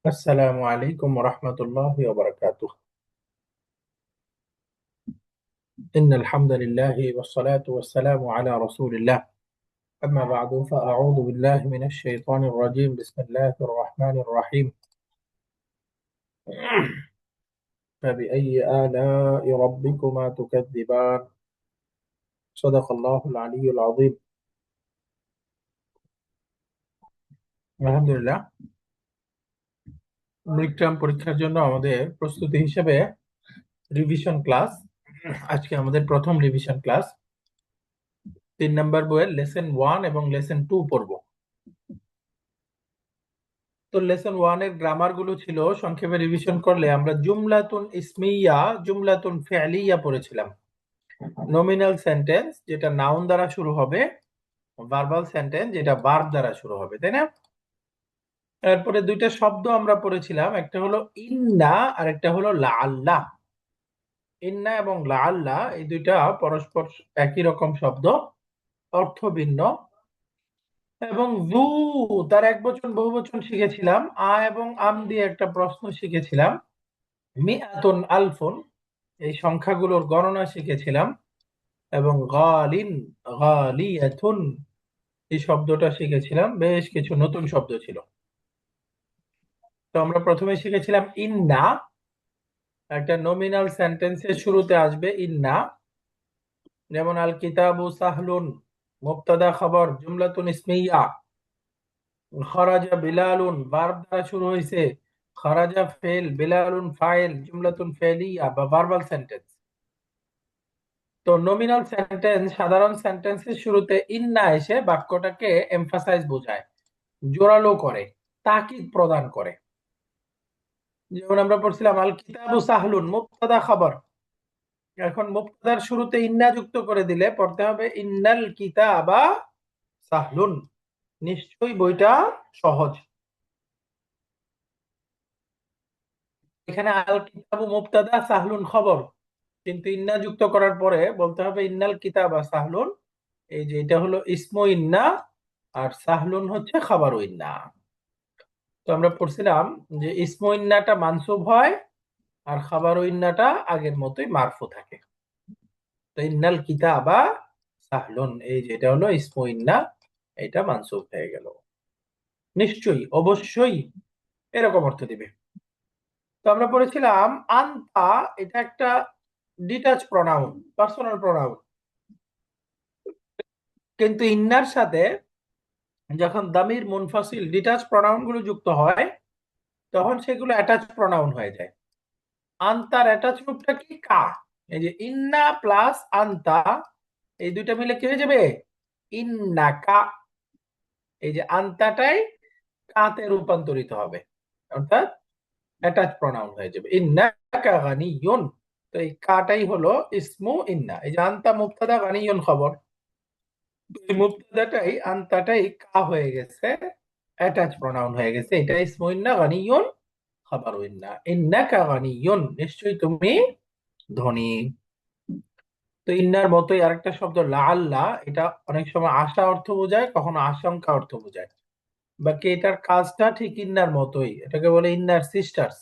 السلام عليكم ورحمة الله وبركاته. إن الحمد لله والصلاة والسلام على رسول الله. أما بعد فأعوذ بالله من الشيطان الرجيم. بسم الله الرحمن الرحيم. فبأي آلاء ربكما تكذبان؟ صدق الله العلي العظيم. আলহামদুলিল্লাহ, mid term পরীক্ষার জন্য আমাদের প্রস্তুতি হিসেবে রিভিশন ক্লাস। আজকে আমাদের প্রথম রিভিশন ক্লাস। 3 নম্বর বইয়ের লেসন 1 এবং লেসন 2 পড়ব। তো লেসন 1 এর গ্রামার গুলো ছিল, সংক্ষেপে রিভিশন করলে আমরা জুমলাতুন ইসমিয়া, জুমলাতুন ফি'লিয়া পড়েছিলাম। নমিনাল সেন্টেন্স যেটা নাউন দ্বারা শুরু হবে, ভার্বাল সেন্টেন্স যেটা ভার্ব দ্বারা শুরু হবে, তাই না? এরপরে দুইটা শব্দ আমরা পড়েছিলাম, একটা হলো ইন্না আর একটা হলো লাআল্লাহ। ইন্না এবং লাআল্লাহ এই দুইটা পরস্পর একই রকম শব্দ, অর্থ ভিন্ন। এবং জু, তার একবচন বহুবচন শিখেছিলাম। আ এবং আম দিয়ে একটা প্রশ্ন শিখেছিলাম। মিআতুন আলফুন, এই সংখ্যাগুলোর গণনা শিখেছিলাম। এবং গালিন, গালিয়াতুন, এই শব্দটা শিখেছিলাম। বেশ কিছু নতুন শব্দ ছিল। তো আমরা প্রথমে শিখেছিলাম ইন্না। একটা নমিনাল সেন্টেন্সের শুরুতে আসবে ইন্না, যেমন আল কিতাবু সাহলুন, মুবতাদা খবর জুমলাতুন ইসমিয়া। খরাজা বিলালুন, ভার্ব দ্বারা শুরু হয়েছে। খরাজা ফেল, বিলালুন ফাইল, জুমলাতুন ফেলিয়া বা ভার্বাল সেন্টেন্স। তো নমিনাল সেন্টেন্স, সাধারণ সেন্টেন্সের শুরুতে ইন্না এসে বাক্যটাকে এমফাসাইজ বোঝায়, জোরালো করে, তাকিদ প্রদান করে। যেমন আমরা পড়ছিলাম আল কিতাবু সাহলুন, মুবতাদা খবর। এখন মুবতাদার শুরুতে ইন্না যুক্ত করে দিলে পড়তে হবে ইন্নাল কিতাবা সাহলুন, নিশ্চয়ই বইটা সহজ। এখানে আল কিতাবু মুবতাদা, সাহলুন খবর, কিন্তু ইন্না যুক্ত করার পরে বলতে হবে ইন্নাল কিতাবা সাহলুন। এই যে এটা হলো ইসমু ইন্না, আর সাহলুন হচ্ছে খাবারু ইন্না। তো আমরা পড়ছিলাম যে ইসমু ইন্নাটা মানসুব হয় আর খাবারু ইন্নাটা আগের মতোই মারফু থাকে। তো ইন্নাল কিতাবা সাহলুন, এই যে এটা হলো ইসমু ইন্না, এটা মানসুব হয়ে গেল। নিশ্চয়ই, অবশ্যই, এরকম অর্থ দিবে। তো আমরা পড়েছিলাম আনতা, এটা একটা ডিটাচ প্রনাউন, পার্সোনাল প্রনাউন। কিন্তু ইন্নার সাথে যখন দামির মুনফাসিল ডিটাচ প্রনাউন গুলো যুক্ত হয়, তখন সেগুলো অ্যাটাচ প্রনাউন হয়ে যায়। আনতার অ্যাটাচ রূপটা কি? কা। এই যে ইন্না প্লাস আনতা, এই দুইটা মিলে কি হয়ে যাবে? ইন্নাকা। এই যে আনতাটাই কাতে রূপান্তরিত হবে, অর্থাৎ অ্যাটাচ প্রনাউন হয়ে যাবে, ইন্নাকা গানিয়ুন। তো এই কাটাই হলো ইসমু ইন্না। এই যে আনতা মুবতাদা, গানিয়ুন খবর, এই মুবতাদাটাই আনতাটাই কা হয়ে গেছে, অ্যাটাচ প্রনাউন হয়ে গেছে, এটা ইসমু ইন্না গানিয়ুন খাবারু ইন্না। ইন্নাকা গানিয়ুন, নিশ্চয়ই তুমি ধনী। তো ইন্নার মতোই আরেকটা শব্দ লাআল্লাহ, এটা অনেক সময় আশা অর্থ বোঝায়, কখনো আশঙ্কা অর্থ বোঝায়। বাকি এটার কাজটা ঠিক ইন্নার মতোই, এটাকে বলে ইন্নার সিস্টার্স।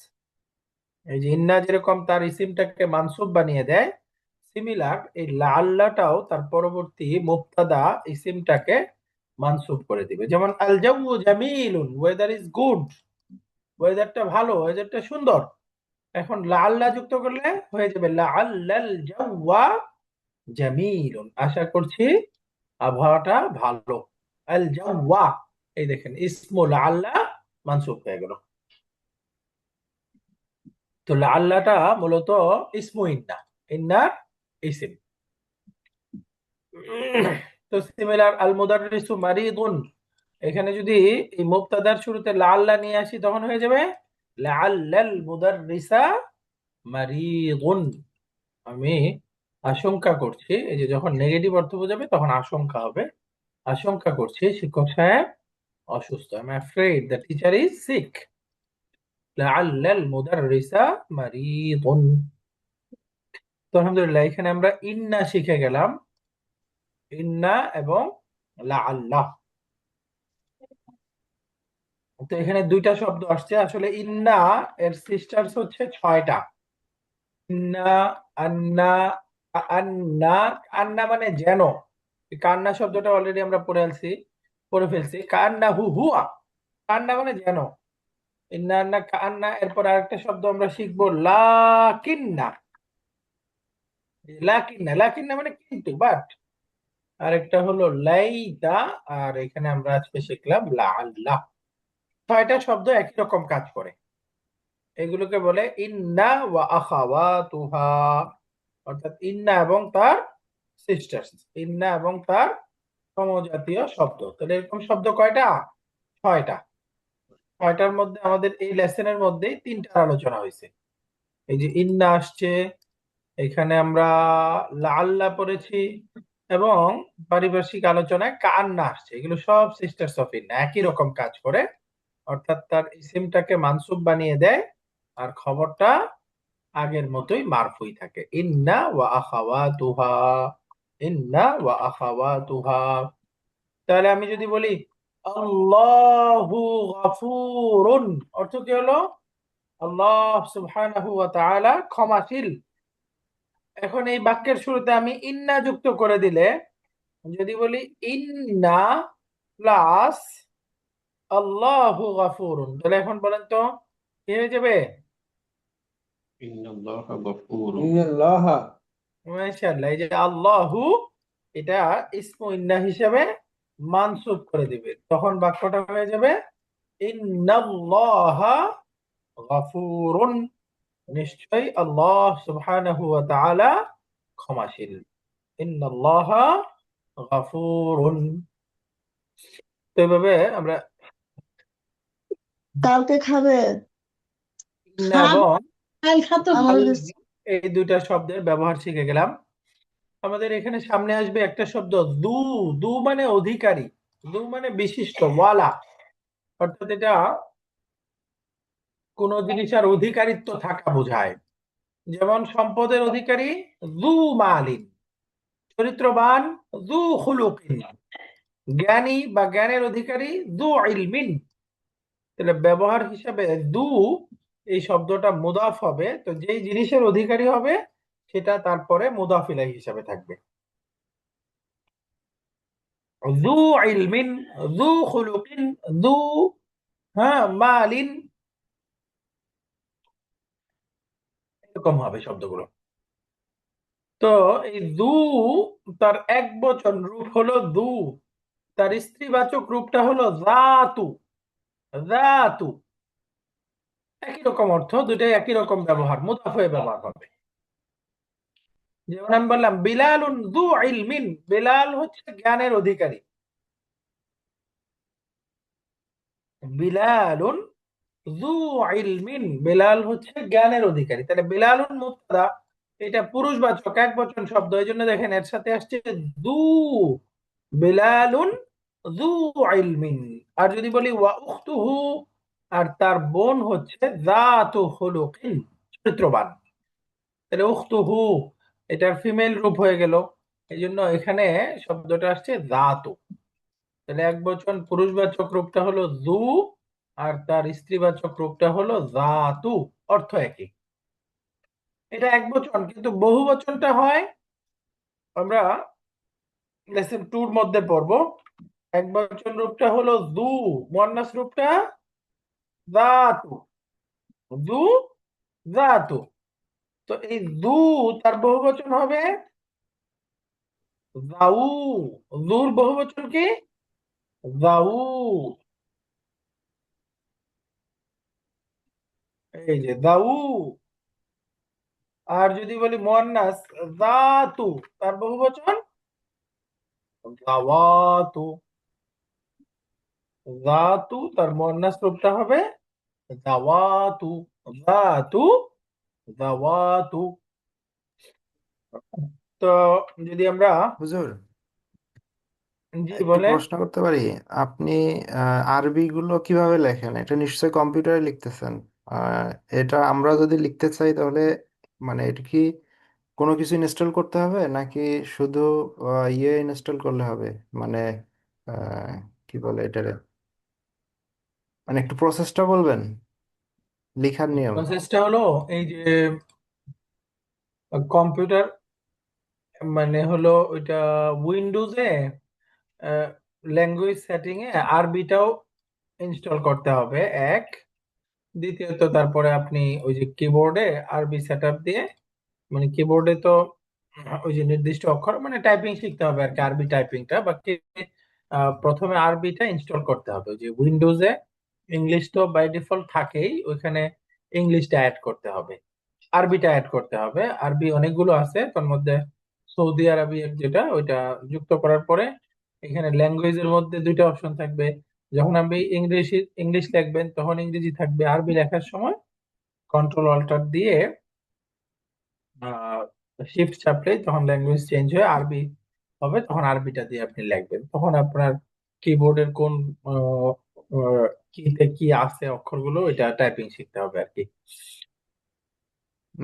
এই যে ইন্না যেরকম তার ইসিমটাকে মানসুব বানিয়ে দেয়, সিমিলার এই লাআল্লাহটাও তার পরবর্তী মুবতাদা ইসিমটাকে মানসুব করে দিবে। যেমন আল জাউ জামিলুন, ওয়েদার ইজ গুড, ওয়েদারটা ভালো, ওয়েদারটা সুন্দর। এখন লাআল্লাহ যুক্ত করলে হয়ে যাবে লাআল্লাল জাওয়া জামিলুন, আশা করছি আবহাওয়াটা ভালো। আল জাওয়া, এই দেখেন ইসমুল আল্লাহ মানসুব হয়ে গেল। তো আল্লাহটা মূলত ইসমু ইন্না, ইন্নার ইসিম। তো সিমিলার আল মুদাররিসু মারিদুন, এখানে যদি এই মুবতাদার শুরুতে লাআল্লাহ নিয়ে আসি তখন হয়ে যাবে লাআল্লাল মুদাররিসা মারিদুন। আমি আশঙ্কা করছি, এই যে যখন নেগেটিভ অর্থ বোঝাবে তখন আশঙ্কা হবে। আশঙ্কা করছি শিক্ষক সাহেব অসুস্থ। I'm afraid the teacher is sick. লাআল্লাল মুদাররিসা মারিদুন। তো আলহামদুলিল্লাহ, এখানে আমরা ইন্না শিখে গেলাম, ইন্না এবং লাআল্লাহ। তো এখানে দুইটা শব্দ আসছে আসলে। ইন্না এর সিস্টার্স হচ্ছে ছয়টা। ইন্না, আন্না, আন্না। আন্না মানে যেন। এই কান্না শব্দটা অলরেডি আমরা পড়ে ফেলছি। কান্না হু হুয়া। কান্না মানে যেন। ইন্না আন্না কান্না। এরপর আরেকটা শব্দ আমরা শিখবো, লাকিন্না। লাকিন্না, লাকিন্না মানে কিন্তু, বাট। আরেকটা হলো লাইতা। আর এখানে আমরা আজকে শিখলাম লা আল্লাহ। ছয়টা শব্দ একই রকম কাজ করে। এগুলোকে বলে ইন্না ওয়া আখাওয়াতুহা, অর্থাৎ ইন্না এবং তার সিস্টার্স। ইন্না এবং তার সমজাতীয় শব্দ। তাহলে এরকম শব্দ কয়টা? ছয়টা। ছয়টার মধ্যে আমাদের এই লেসনের মধ্যেই তিনটার আলোচনা হয়েছে। এই যে ইন্না আসছে, এখানে আমরা লাল্লা পড়েছি, এবং পারিপার্শ্বিক আলোচনায় কান্না আসছে। এগুলো সব সিস্টার্স অফ ইন্না, একই রকম কাজ করে। অর্থাৎ তার ইসিমটাকে মানসুব বানিয়ে দেয়, আর খবরটা আগের মতোই মারফুই থাকে। ইন্না ওয়া আখাওয়াতুহা, ইন্না ওয়া আখাওয়াতুহা। তাহলে আমি যদি বলি আল্লাহু গাফুরুন, অর্থ কি হলো? আল্লাহ সুবহানাহু ওয়া তাআলা ক্ষমাশীল। এখন এই বাক্যের শুরুতে আমি ইন্না যুক্ত করে দিলে, যদি বলি ইন্না প্লাস আল্লাহু গাফুরুন, তাহলে এখন বলেন তো কি হয়ে যাবে? ইন্নাল্লাহা গফুরুন। ইন্নাল্লাহা। মাশাআল্লাহ। এই যে আল্লাহু, এটা ইসমু ইন্না হিসেবে মানসুব করে দিবে, তখন বাক্যটা হয়ে যাবে ইন্নাল্লাহা গাফুরুন। নিশ্চয়ই আল্লাহ সুবহানাহু ওয়া তাআলা ক্ষমাশীল। ইন্নাল্লাহা গাফুরুন। তো এভাবে আমরা কালকে খাবে? ইন্না খান, এবং কাল খাতো আমার আল, কাছে। এই দুইটা শব্দের ব্যবহার শিখে গেলাম। আমাদের এখানে সামনে আসবে একটা শব্দ দু। দু মানে অধিকারী, দু মানে বিশিষ্ট, ওয়ালা। অর্থাৎ এটা কোন জিনিসের অধিকারিত্ব থাকা বোঝায়। যেমন সম্পদের অধিকারী দু মালিন, চরিত্রবান দু খুলুকিন, জ্ঞানী বা জ্ঞানের অধিকারী দু ইলমিন। তাহলে ব্যবহার হিসাবে দু, এই শব্দটা মুদাফ হবে, তো যেই জিনিসের অধিকারী হবে সেটা তারপরে মুদাফ ইলাইহি হিসাবে থাকবে। দু ইলমিন, দু খুলুকিন, দু, হ্যাঁ, মালিন, এরকম হবে শব্দগুলো। তো এই দু, তার এক বচন রূপ হলো দু, তার স্ত্রীবাচক রূপটা হলো জাতু। জাতু একই রকম অর্থ, দুটাই একই রকম ব্যবহার, মুদাফ হয়ে ব্যবহার হবে। যেমন আমি বললাম বিলালুন যু ইলমিন, বিলাল হচ্ছে জ্ঞানের অধিকারী। বিলালুন যু ইলমিন, বিলাল হচ্ছে জ্ঞানের অধিকারী। তাহলে বিলালুন মুবতাদা, এটা পুরুষবাচক এক বচন শব্দ, এই জন্য দেখেন এর সাথে আসছে যু, বিলালুন যু ইলমিন। আর যদি বলি ওয়া উখতুহু, আর তার বোন হচ্ছে যাতু খুলুকিন, চরিত্রবান। তাহলে উখতুহু, এটার ফিমেল রূপ হয়ে গেল, এই জন্য এখানে শব্দটা আসছে যাতু। তাহলে এক বচন পুরুষবাচক রূপটা হলো যু, আর তার স্ত্রীবাচক রূপটা হলো যাতু, অর্থ একই। এটা এক বচন, কিন্তু বহু বচনটা হয়, আমরা লেসন টুর মধ্যে পড়বো। এক বচন রূপটা হলো যু, মুয়ান্নাস রূপটা যাতু। যু, যাতু। তো এই যু, তার বহু বচন হবে যাউ। যুর বহু বচন কি? যাউ। এই যে যাউ। আর যদি বলি মুয়ান্নাস যাতু, তার বহু বচন যাওয়াতু। যাতু তার মুয়ান্নাস রূপটা হবে যাওয়াতু। যাতু, যাওয়াতু। তো যদি আমরা, হুজুর, জি একটু বলেন। প্রশ্ন করতে পারি? আপনি আরবি গুলো কিভাবে লেখেন? এটা নিশ্চয়ই কম্পিউটারে লিখতেছেন। আহ, এটা আমরা যদি লিখতে চাই তাহলে মানে এটা কি কোনো কিছু ইনস্টল করতে হবে নাকি শুধু ইয়ে ইনস্টল করলে হবে? মানে আহ, কি বলে এটারে, মানে একটু প্রসেসটা বলবেন, লেখার নিয়ম। প্রসেসটা হলো এই যে কম্পিউটার মানে হলো ওইটা উইন্ডোজে ল্যাঙ্গুয়েজ সেটিং এ আরবিটাও ইনস্টল করতে হবে এক। দ্বিতীয়ত তারপরে আপনি ওই যে কিবোর্ডে আরবি সেটআপ দিয়ে, মানে কিবোর্ডে তো ওই যে নির্দিষ্ট অক্ষর মানে টাইপিং শিখতে হবে আর কি, আরবি টাইপিংটা বাকি প্রথমে আরবিটা ইনস্টল করতে হবে। ওই যে উইন্ডোজে ইংলিশ তো বাই ডিফল্ট থাকেই, ওইখানে ইংলিশটা অ্যাড করতে হবে, আরবিটা অ্যাড করতে হবে। আরবি অনেকগুলো আছে, তার মধ্যে সৌদি আরবি যেটা ওইটা যুক্ত করার পরে এখানে ল্যাঙ্গুয়েজের মধ্যে দুইটা অপশন থাকবে। যখন আপনি ইংলিশ ইংলিশ লিখবেন তখন ইংরেজি থাকবে, আরবি লেখার সময় কন্ট্রোল অল্টার দিয়ে শিফট চাপলে তখন ল্যাঙ্গুয়েজ চেঞ্জ হয়ে আরবি হবে, তখন আরবিটা দিয়ে আপনি লিখবেন। তখন আপনার কিবোর্ডের কোন কিতে কি আছে অক্ষরগুলো এটা টাইপিং শিখতে হবে আর কি।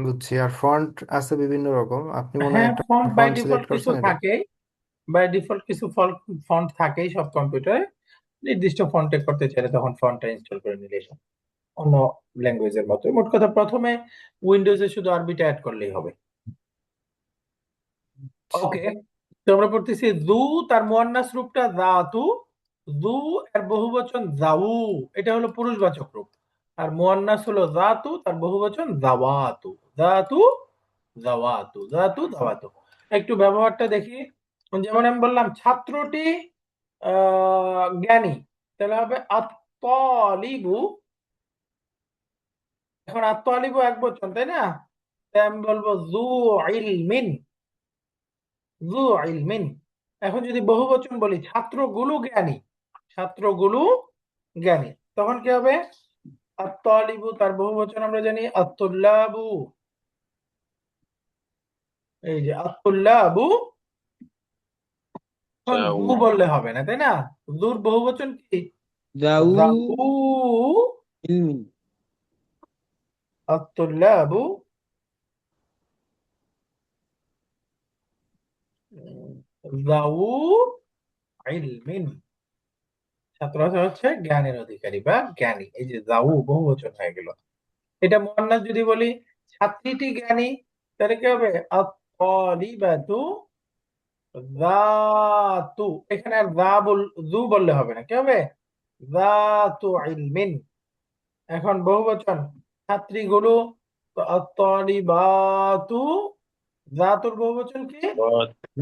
বুঝছি। আর ফন্ট আছে বিভিন্ন রকম, আপনি মনে হয় হ্যাঁ, একটা font by font default select কিছু করছেন এটা। থাকেই, বাই ডিফল্ট কিছু ফন্ট থাকেই সব কম্পিউটারে। নির্দিষ্ট ফন্টে করতে চাইলে তখন ফন্টটা ইনস্টল করে নিলে অন্য ল্যাঙ্গুয়েজের মতো। মোট কথা প্রথমে উইন্ডোজে শুধু আরবিটা অ্যাড করলেই হবে। আচ্ছা। ওকে, তো আমরা পড়তেছি যু, তার মুয়ান্নাস রূপটা যাতু। যু এর বহুবচন যাউ, এটা হলো পুরুষবাচক রূপ। আর মুয়ান্নাস হলো যাতু, তার বহুবচন যাওয়াতু। যাতু যাওয়াতু, যাতু যাওয়াতু। একটু ব্যবহারটা দেখি। যেমন আমি বললাম ছাত্রটি জ্ঞানী, তাহলে হবে আত-তালিবু। এখন আত-তালিবু এক বচন, তাই না? তাই আমি বলবো যু ইলমিন, যু ইলমিন। এখন যদি বহুবচন বলি ছাত্রগুলো জ্ঞানী, ছাত্রগুলো জ্ঞানী, তখন কি হবে? আত-তালিবু তার বহুবচন আমরা জানি আত-তুল্লাবু। এই যে আত-তুল্লাবু, এখন যাও যু বললে হবে না, তাই না? যুর বহুবচন কি? যাও যাউ। ইলমিন। আত-তুল্লাবু যাউ ইলমিন, ছাত্ররা হচ্ছে জ্ঞানের অধিকারী বা জ্ঞানী। এই যে যাউ বহুবচন হয়ে গেল। এটা মুয়ান্নাস যদি বলি ছাত্রীটি জ্ঞানী, তাহলে কি হবে? আত-তালিবাতু যাতু, এখানে আর যু বললে হবে না, কি হবে? যাতু ইলমিন। এখন বহুবচন ছাত্রীগুলো, তো আত-তালিবাতু, যাতুর বহুবচন কি?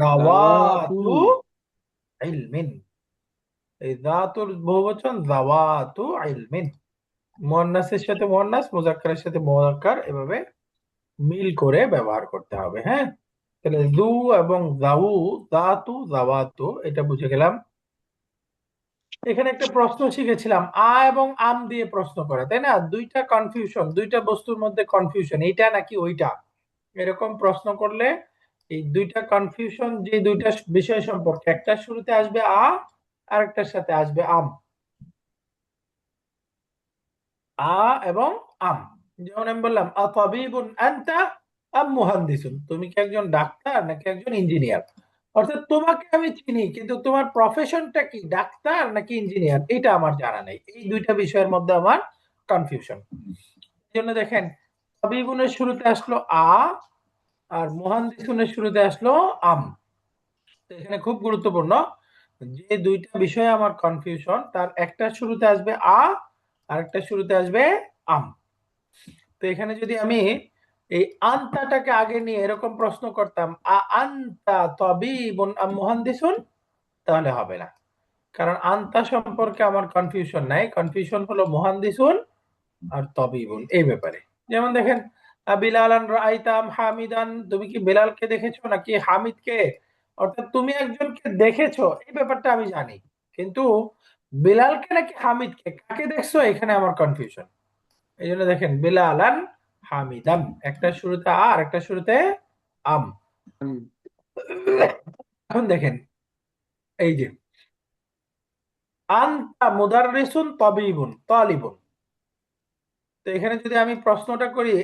দাওয়াতু যাওয়াতু ইলমিন। এই যাতুর বহুবচন যাওয়াতু ইলমিন। মুয়ান্নাসের সাথে মুয়ান্নাস, মুযাক্কারের সাথে মুযাক্কার, এভাবে মিল করে ব্যবহার করতে হবে। হ্যাঁ, তাহলে যু এবং যাউ, যাতু যাওয়াতু, এটা বুঝে গেলাম। এখানে একটা প্রশ্ন শিখেছিলাম এবং আম দিয়ে প্রশ্ন করা, তাই না? দুইটা কনফিউশন, দুইটা বস্তুর মধ্যে কনফিউশন, এইটা নাকি ওইটা, এরকম প্রশ্ন করলে এই দুইটা কনফিউশন, যে দুইটা বিষয় সম্পর্কে, একটার শুরুতে আসবে আরেকটার সাথে আসবে আম। এবং আম, যেমন আমি বললাম আতাবিবুন আনতা আম মুহান্দিসুন, তুমি কি একজন ডাক্তার নাকি একজন ইঞ্জিনিয়ার? অর্থাৎ তোমাকে আমি চিনি কিন্তু তোমার প্রফেশনটা কি, ডাক্তার নাকি ইঞ্জিনিয়ার, এটা আমার জানা নেই। এই দুইটা বিষয়ের মধ্যে আমার কনফিউশন। এই জন্য দেখেন তাবিবুনের শুরুতে আসলো আর মুহান্দিসুনের শুরুতে আসলো আম। তো এখানে খুব গুরুত্বপূর্ণ, যে দুইটা বিষয়ে আমার কনফিউশন তার একটা শুরুতে আসবে আর একটা শুরুতে আসবে আম। তো এখানে যদি আমি এই আনতাটাকে আগে নিয়ে এরকম প্রশ্ন করতাম আনতা তাবিবুন আম মুহান্দিসুন, তাহলে হবে না। কারণ আনতা সম্পর্কে আমার কনফিউশন নাই, কনফিউশন হলো মুহান্দিসুন আর তাবিবুন এই ব্যাপারে। যেমন দেখেন বিলালান রাআইতাম হামিদান, তুমি কি বেলালকে দেখেছো নাকি হামিদকে? অর্থাৎ তুমি একজনকে দেখেছো এই ব্যাপারটা আমি জানি, কিন্তু বেলালকে নাকি হামিদকে, কাকে দেখছো, এখানে আমার কনফিউশন। এই জন্য দেখেন বিলালান হামিদান, একটা শুরুতে আর একটা শুরুতে আম। এখন দেখেন এই যে আনতা মুদাররিসুন তাবিবুন তালিবুন, তো এখানে যদি আমি প্রশ্নটা করি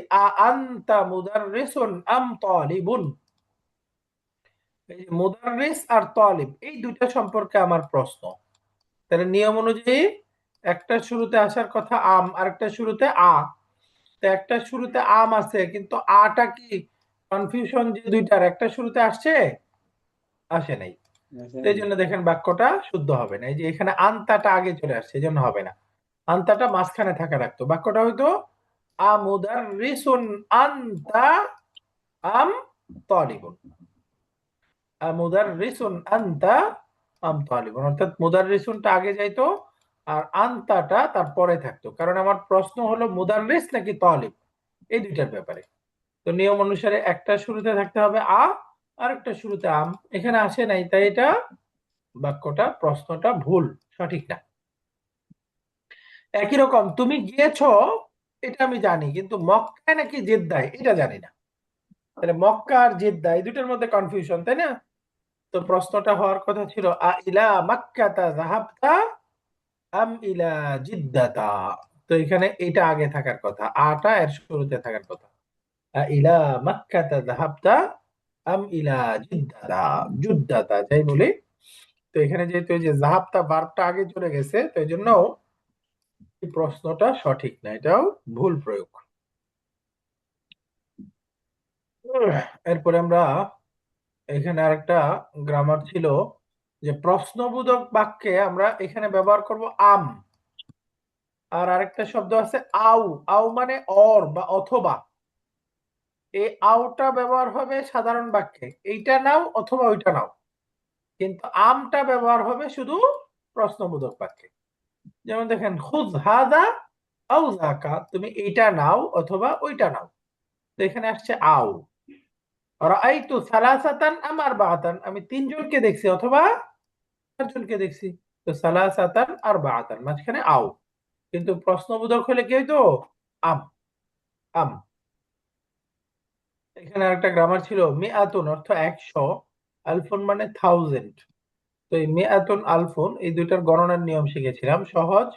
আনতা মুদাররিসুন আম তালিবুন, এই যে মুদাররিস আর তালিব এই দুইটা সম্পর্কে আমার প্রশ্ন, তাহলে নিয়ম অনুযায়ী একটা শুরুতে আসার কথা আম, আরেকটা শুরুতে আ। তো একটা শুরুতে আম আছে, কিন্তু আটা কি কনফিউশন যে দুইটার, একটা শুরুতে আসছে, আসে নাই। তো এই জন্য দেখেন বাক্যটা শুদ্ধ হবে না। এই যে এখানে আন্তাটা আগে চলে আসছে, এই জন্য হবে না। আন্তাটা মাঝখানে থাকা রাখতো, বাক্যটা হয়তো আমুদাররিসুন আন্তা আম তালিবুন। মুদাররিসুন আনতা আম তালিবুন, অর্থাৎ মুদাররিসুনটা আগে যাইতো আর আনতাটা তারপরে থাকতো, কারণ আমার প্রশ্ন হলো মুদাররিস নাকি তালিব, এই দুইটার ব্যাপারে। তো নিয়ম অনুসারে একটা শুরুতে থাকতে হবে আ, আর একটা শুরুতে আম। এখানে আসে নাই, তাই এটা বাক্যটা, প্রশ্নটা ভুল, সঠিক না। একই রকম তুমি গিয়েছো, এটা আমি জানি, কিন্তু মক্কায় নাকি জেদ্দায় এটা জানি না। তাহলে মক্কা আর জেদ্দা এই দুটার মধ্যে কনফিউশন, তাই না? তো প্রশ্নটা হওয়ার কথা ছিল আ ইলা মাক্কাতা যাহাবতা আম ইলা জিদ্দাতা। তো এখানে এটা আগে থাকার কথা, আটা এর শুরুতে থাকার কথা। আ ইলা মাক্কাতা যাহাবতা আম ইলা জিদ্দাতা, জুদ্দাতা যাই বলি। তো এখানে যেহেতু এই যে যাহাবতা ভার্বটা আগে চলে গেছে, তো এই জন্য এই প্রশ্নটা সঠিক না, এটাও ভুল প্রয়োগ। এরপরে আমরা এখানে আরেকটা গ্রামার ছিল যে প্রশ্নবোধক বাক্যে আমরা এখানে ব্যবহার করব আম, আর আরেকটা শব্দ আছে আউ। আউ মানে অর বা অথবা। এই আউটা ব্যবহার হবে সাধারণ বাক্যে, এইটা নাও অথবা ওইটা নাও, কিন্তু আমটা ব্যবহার হবে শুধু প্রশ্নবোধক বাক্যে। যেমন দেখেন খুদ হাদা আউ যাকা, তুমি এইটা নাও অথবা ওইটা নাও। তো এখানে আসছে আউ। রাআইতু সালাসাতান আম আরবাআতান, আমি তিনজনকে দেখছি অথবা চারজনকে দেখছি। তো সালাসাতান আরবাআতান, মাঝখানে আউ। কিন্তু প্রশ্নবোধক হলে কি হইতো? আম, আম। এখানে একটা গ্রামার ছিল মিআতুন অর্থ 100, আলফুন মানে 1000। তো এই মিআতুন আলফুন এই দুইটার গণনার নিয়ম শিখেছিলাম, সহজ।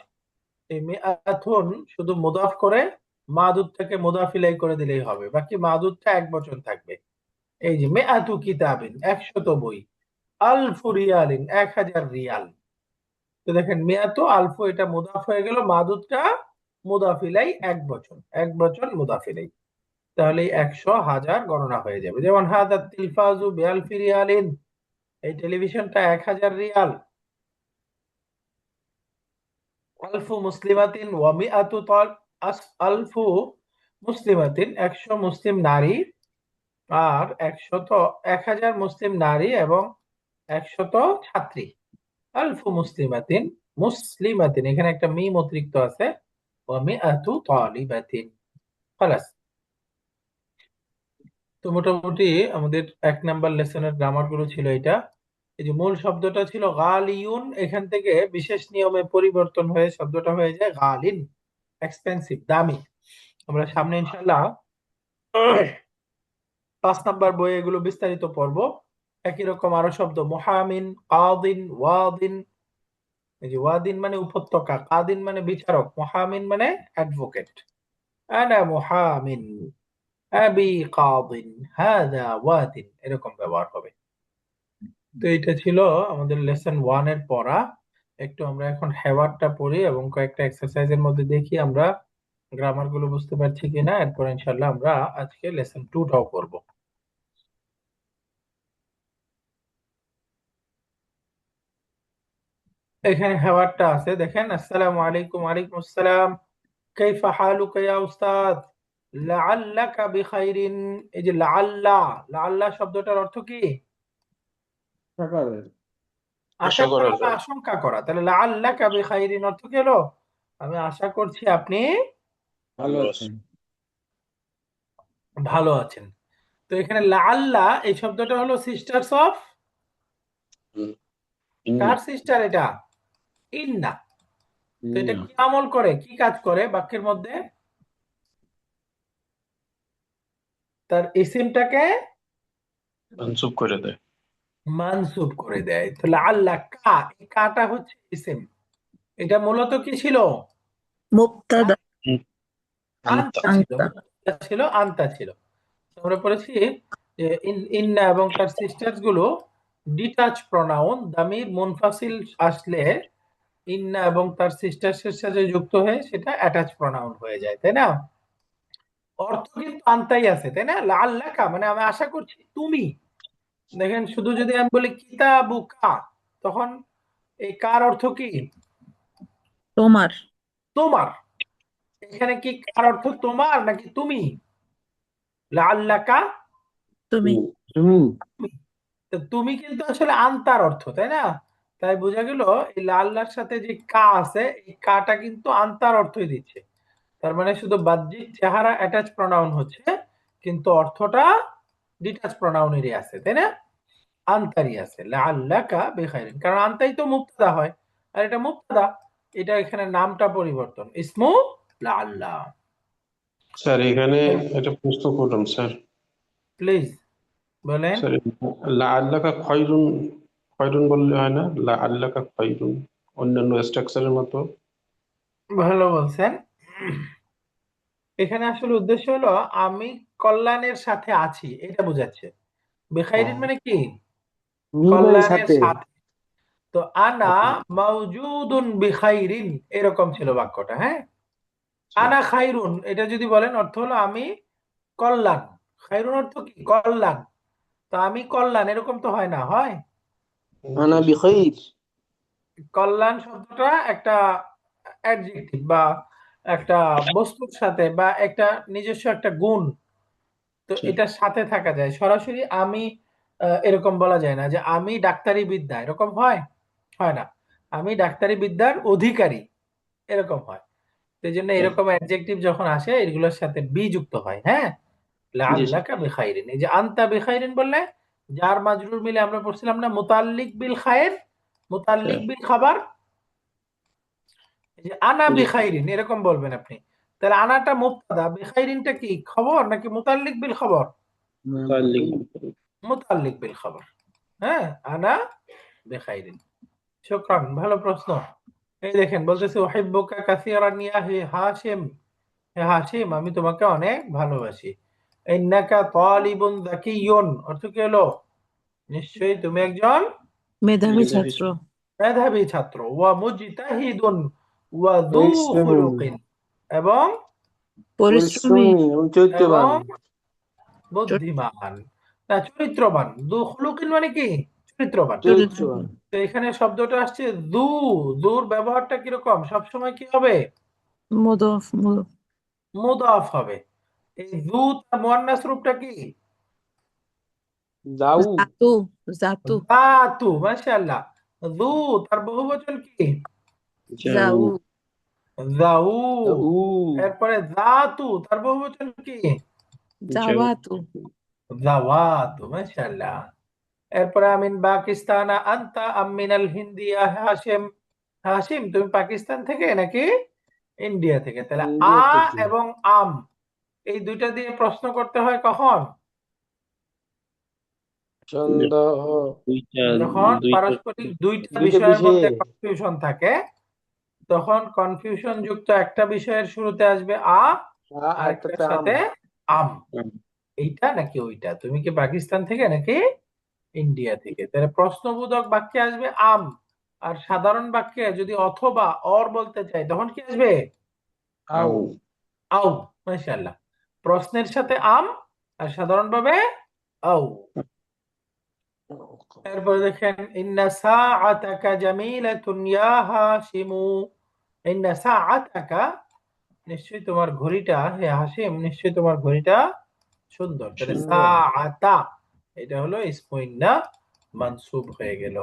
এই মিআতুন শুধু মুদাফ করে মাদুদ থেকে মুদাফ ইলাই করে দিলেই হবে, বাকি মাদুদটা এক বচন থাকবে। এই যে মিআতু কিতাবিন 100 বই, আলফু রিয়ালিন 1000 রিয়াল। তো দেখেন মিআতু আলফু এটা মুদাফ হয়ে গেল, মাদুদটা মুদাফ ইলাই এক বচন, এক বচন মুদাফ ইলাই। তাহলে 100 1000 গণনা হয়ে যাবে। যেমন হাদা তিলফাজু বিআলফি রিয়ালিন, এই টেলিভিশনটা 1000 রিয়াল। আলফু মুসলিমাতিন ওয়া মিআতু তাল, আলফু মুসলিমাতিন 100 মুসলিম নারী, আর 1000 মুসলিম নারী এবং 100 ছাত্রী। আলফু মুসলিমাতিন, মুসলিমাতিন এখানে একটা মিম অতিরিক্ত আছে, ওয়া মিআতু তালিবাতিন। খালাস। তো মোটামুটি আমাদের 1 নাম্বার লেসনের গ্রামার গুলো ছিল এটা। এই যে মূল শব্দটা ছিল গালিউন, এখান থেকে বিশেষ নিয়মে পরিবর্তন হয়ে শব্দটা হয়ে যায় গালিন, এক্সপেন্সিভ, দামি। আমরা সামনে ইনশাল্লাহ 5 নাম্বার বইয়ে এগুলো বিস্তারিত পড়বো। একই রকম আরো শব্দ মুহামিন, কাদিন, ওয়াদিন। এই যে ওয়াদিন মানে উপত্যকা, কাদিন মানে বিচারক, মুহামিন মানে অ্যাডভোকেট। আনা মুহামিন, আবি কাদিন, হাদা ওয়াদিন, এরকম ব্যবহার হবে। তো এটা ছিল আমাদের লেসন 1 এর পড়া। একটু আমরা এখন হেওয়ারটা পড়ি এবং কয়েকটা এক্সারসাইজের মধ্যে দেখি আমরা গ্রামার গুলো বুঝতে পারছি কিনা। এরপর ইনশাল্লাহ আমরা আজকে লেসন 2টাও পড়বো। এখানে হেওয়ারটা আছে, দেখেন আসসালামু আলাইকুম, ওয়ালাইকুম আসসালাম, কাইফা হালুকা ইয়া উস্তাদ, লাআল্লাকা বিখাইরিন। এই যে লাআল্লা, লাআল্লা শব্দটার অর্থ কি? সকালে আশা আশা করা করা বা যায়। আশঙ্কা করা। তাহলে লাআল্লাকা বিখাইরিন অর্থ কি হলো? আমি আশা করছি আপনি ভালো ভালো আছেন। ভালো আছেন। তো এখানে লাআল্লা এই শব্দটা হলো sisters of, hmm, car sister এটা? ইন্না। তো এটা না, কি আমল করে, কি কাজ করে বাক্যের মধ্যে? তার ইসিমটাকে মানসুব করে দেয়। মানসুব করে দেয়। তো লাআল্লা কা, এই কাটা হচ্ছে ইসিম। এটা মূলত কি ছিল? মুবতাদা হুম, আনতা। আনতা ছিল, আনতা মুবতাদা ছিল, আনতা ছিল। আমরা পড়েছি যে ইন্না এবং তার সিস্টার্স গুলো ডিটাচ প্রনাউন, দামির মুনফাসিল আসলে ইন্না এবং তার সিস্টার্সের সাথে যুক্ত হয়ে সেটা অ্যাটাচ প্রনাউন হয়ে যায়, তাই না? অর্থ কিন্তু আনতাই আছে, তাই না? লাআল্লাকা মানে আমি আশা করছি তুমি। দেখেন শুধু যদি আমি বলি কিতাবুকা, তখন এই কার অর্থ কি? তোমার। তোমার। এখানে কি কার অর্থ তোমার নাকি তুমি? লাআল্লাকা তুমি। তুমি তো তুমি কিন্তু আসলে আনতার অর্থ, তাই না? তাই বোঝা গেল এই লাল্লার সাথে যে কা আছে, এই কাটা কিন্তু আনতার অর্থই দিচ্ছে। তার মানে শুধু বাহ্যিক চেহারা অ্যাটাচ প্রনাউন হচ্ছে, কিন্তু অর্থটা ডিটাচ প্রনাউনেরই আছে, তাই না? আনতারই আছে, লাআল্লাকা বিখাইরিন, কারণ আনতাই তো মুবতাদা হয়, আর এটা মুবতাদা, এটা এখানে নামটা পরিবর্তন, ইসমু লাআল্লা। স্যার এখানে একটা প্রশ্ন করলাম স্যার। প্লিজ বলেন। স্যার লাআল্লাকা খয়রুন, খয়রুন বললে হয় না? লাআল্লাকা খয়রুন অন্যান্য স্ট্রাকচারের মতো। ভালো বলছেন। এখানে আসলে উদ্দেশ্য হলো আমি কল্যাণের সাথে আছি, এটা বোঝাচ্ছে। বেখাইরিন মানে কি? নির্ভয় কল্যাণের সাথে সাথে। তো আনা মাউজুদুন বিখাইরিন, এরকম ছিল বাক্যটা, হ্যাঁ? আনা খাইরুন, এটা যদি বলেন অর্থ হলো আমি কল্যাণ। খাইরুন অর্থ কি? কল্যাণ। তো আমি কল্যাণ, এরকম তো হয় না, হয়? আনা বিখাইর কল্যাণ শব্দটা একটা অ্যাডজেক্টিভ বা একটা বস্তুর সাথে বা একটা নিজস্ব একটা গুণ, তো এটার সাথে থাকা যায়। সরাসরি আমি এরকম বলা যায় না যে আমি ডাক্তারি বিদ্যা, এরকম হয়? হয় না। আমি ডাক্তারি বিদ্যার অধিকারী, এরকম হয়। সেই জন্য এরকম অ্যাডজেক্টিভ যখন আসে এগুলোর সাথে বি যুক্ত হয়, হ্যাঁ? জি স্যার। লাআল্লাকা বিখাইরিন, এই যে আনতা বিখাইরিন বললে যার মাজরুর মিলে আমরা পড়ছিলাম না মুতাল্লিক বিল খায়ের, মুতাল্লিক বিল খাবার, এই যে আনা জি বিখাইরিন এরকম বলবেন আপনি। তাহলে আনাটা মুবতাদা, বিখাইরিনটা কি খবর নাকি মুতাল্লিক বিল খবর? তার লিখুন। মুতাল্লিক বিল খবর। হ্যাঁ, আনা বেখাইরিন। শুকরান, ভালো প্রশ্ন। এই দেখেন বলতেছে উহিব্বুকা কাসীরান ইয়া হে হাশিম, হে হাশিম আমি তোমাকে অনেক ভালোবাসি। ইন্নাকা তালিবুন যাকিয়ুন অর্থ কি হলো? নিশ্চয়ই তুমি একজন মেধাবী মেধাবী ছাত্র। মেধাবী ছাত্র। ওয়া মুজতাহিদুন ওয়া যু পরিশ্রমী খুলুকিন, এবং পরিশ্রমী। এবং চরিত্রবান এবং বুদ্ধিমান, না চরিত্রবান। যু খুলুকিন মানে কি? চরিত্রবান। চরিত্রবান তো এখানে শব্দটা আসছে দু, দুর ব্যবহারটা কিরকম? সবসময় কি হবে? মুদফ মুদাফ হবে। এই দু তার মুয়ান্নাস রূপটা কি? দাউ জাতু। জাতু। যাতু, মাশাআল্লাহ। দু তার বহুবচন কি? জাউ। যাও। যাউ। দাউ এরপরে যাতু তার বহুবচন কি? যাও। জাওয়াতু। যাওয়াতু, মাশাআল্লাহ। এরপরে আমিন পাকিস্তানা আনতা আম মিনাল হিন্দিয়া হাশিম, হাশিম তুমি পাকিস্তান থেকে নাকি ইন্ডিয়া থেকে? তাহলে আ ইন্ডিয়া থেকে এবং আম এই দুইটা দিয়ে প্রশ্ন করতে হয় কখন? সন্দেহ দুইটা, যখন দুইটা। পারস্পরিক দুইটা দুইটা বিষয়ের বিষয়ে মধ্যে কনফিউশন থাকে, তখন কনফিউশন যুক্ত একটা বিষয়ের শুরুতে আসবে আর একটার একটাতে আম সাথে আম। এইটা নাকি ওইটা, তুমি কি পাকিস্তান থেকে নাকি ইন্ডিয়া থেকে? তাহলে প্রশ্নবোধক বাক্যে আসবে আম, আর সাধারণ বাক্যে যদি অথবা অর বলতে চাই তখন কি আসবে? আউ আও। আও। মাশাআল্লাহ। প্রশ্নের সাথে আম, আর সাধারণভাবে আও। এরপরে দেখেন ইন্না সাআতাকা জামিলাতুন ইয়া হাশিমু, ইন্না সাআতাকা নিশ্চয়ই তোমার ঘড়িটা, হে হাশিম নিশ্চয়ই তোমার ঘড়িটা সুন্দর। তাহলে সুন্দর সাআতা এটা হলো ইসমু ইন্না মানসুব হয়ে গেল।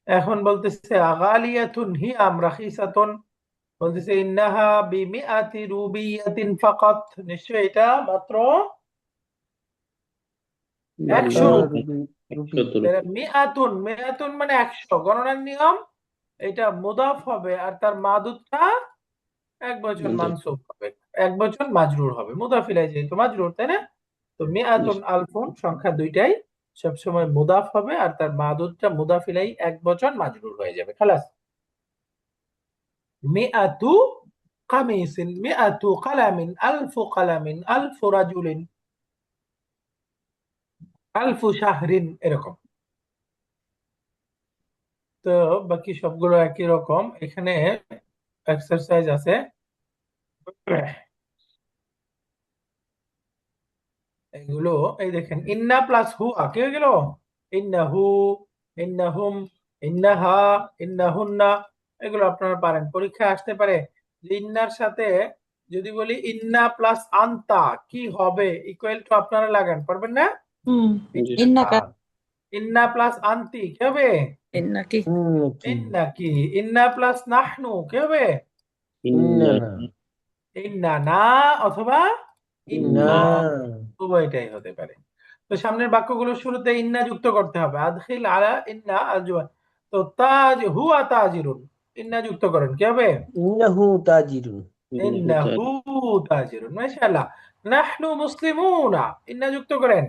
এখন বলতেছে আগালিয়াতুন হিয়াম রাখিসাতুন, বলতেছে ইন্নাহা বিমিআতি রুবিয়াতিন ফাকাত, নিশ্চয়ই এটা মাত্র 100 রুপি। রুপি তাহলে মিআতুন, মিআতুন মানে 100, গণনার নিয়ম এটা মুদাফ হবে আর তার মাদুদটা এক বচন মানসুব হবে, এক বচন মাজরুর হবে, মুদাফ ইলাইহি যেহেতু মাজরুর, তাই না? তো মিআতুন আলফুন সংখ্যা দুইটাই সবসময় মুদাফ হবে আর তার মাদুদটা মুদাফ ইলাইহি এক বচন মাজরুর হয়ে যাবে, খালাস। মিআতু কামিসিন, মিআতু কালামিন, আলফু কালামিন, আলফু রাজুলিন, আলফু শাহরিন, এরকম। তো বাকি সবগুলো একই রকম। এখানে এক্সারসাইজ আছে, এগুলো এই দেখেন, ইন্না প্লাস হুয়া কি হয়ে গেল? ইন্নাহু, ইন্নাহুম, ইন্নাহা, ইন্নাহুন্না। এগুলো আপনারা পারেন, পরীক্ষায় আসতে পারে যে ইন্নার সাথে যদি বলি ইন্না প্লাস আন্তা কি হবে, ইকুয়াল টু আপনারা লাগান, পারবেন না? জি إنك ইন্না প্লাস আন্তি কি হবে? إنك إنك ইন্না কি, ইন্না প্লাস নাহনু কি হবে? ইন্না إننا ইন্না না অথবা ইন্না, إنا উভয়টাই হতে পারে। তো সামনের বাক্যগুলোর শুরুতে ইন্না যুক্ত করতে হবে, আদখিল আলা ইন্না আজওয়া। তো তাজ হুয়া তাজিরুন, ইন্না যুক্ত করেন কি হবে? إنه تاجر ইন্নাহু ইন্নাহু তাজিরুন, মাশাআল্লাহ। নাহনু মুসলিমুনা, ইন্না যুক্ত করেন।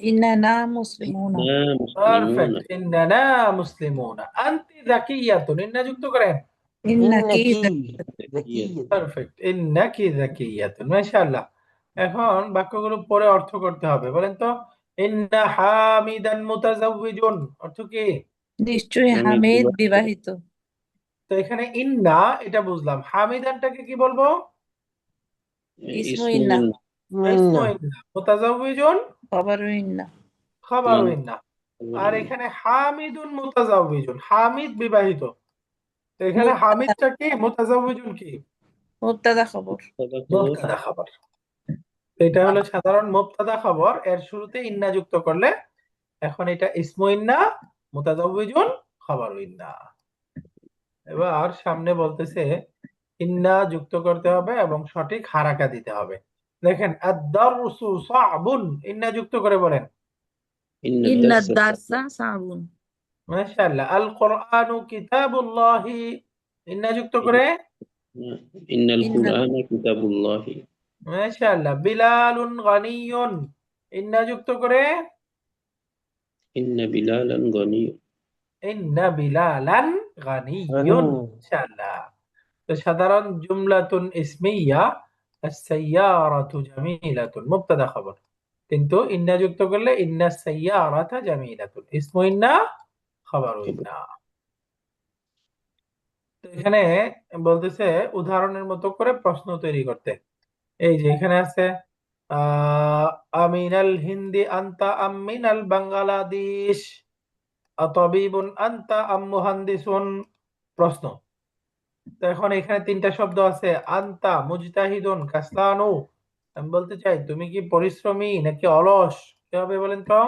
إننا مسلمون পারফেক্ট, মুসলিমুনা। ইন্নানা মুসলিমুনা। আনতি যাকিয়াতুন, ইন্না যুক্ত করেন। إنك إنك ذكية পারফেক্ট, ইন্নাকি যাকিয়াতুন, মাশাআল্লাহ। এখন বাক্যগুলো পরে অর্থ করতে হবে, বলেন তো। ইন্না হামিদান মুতাজাওয়িজুন অর্থ কি? নিশ্চয়ই আমি হামিদ বিবাহিত। তো এখানে ইন্না এটা বুঝলাম, হামিদানটাকে কি বলবো? ইসমু ইসমু ইন্না, ইসমু إنا ইন্না, মুতাজাওয়িজুন খবরু ইন্না। খাবারু ইন্না। আর এখানে হামিদুন মুতাজাওয়িজুন, হামিদ বিবাহিত। তো এখানে মুবতাদা, হামিদটা কি, মুতাজাওয়িজুন কি? মুবতাদা খবর। মুবতাদা খবর। এটা হলো সাধারণ মুবতাদা খবর, এর শুরুতে ইন্না যুক্ত করলে এখন এটা ইসমু ইন্না, মুতাজাওয়িজুন, খবরু ইন্না। এবার সামনে বলতেছে ইন্না যুক্ত করতে হবে এবং সঠিক হারাকা দিতে হবে। দেখেন আদ-দারসু সা'বুন, ইন্না যুক্ত করে বলেন। ইন্না দারসা সাবুন। মাশাআল্লাহ। আল কোরআনু কিতাবুল্লাহি, ইন্না যুক্ত করে। ইন্নাল ইন্না কুরআনা কিতাবুল্লাহি। মাশাআল্লাহ। বিলালুন গানিয়ুন, ইন্না যুক্ত করে। ইন্না বিলালান গনিয়্যুন। ইন্না বিলালান গানিয়ুন, غني মাশাআল্লাহ। তো সাধারণ জুমলাতুন ইসমিয়া, আস-সাইয়ারাতু জামিলাতুন, মুবতাদা খবর। কিন্তু ইন্না যুক্ত করলে ইন্না সাইয়ারাতা জামিলাতুন, ইসমু ইন্না, খবরু ইন্না। তো এখানে বলতেছে উদাহরণের মতো করে প্রশ্ন তৈরি করতে। এই যে এখানে আছে আমিনাল হিন্দি আনতা আম মিনাল বাংলাদেশ, আতাবিবুন আনতা আম মুহান্দিসুন। প্রশ্ন। তো এখন এখানে তিনটা শব্দ আছে, আনতা, মুজতাহিদুন, কাসলানু। আমি বলতে চাই তুমি কি পরিশ্রমী নাকি অলস, কি হবে বলেন তো?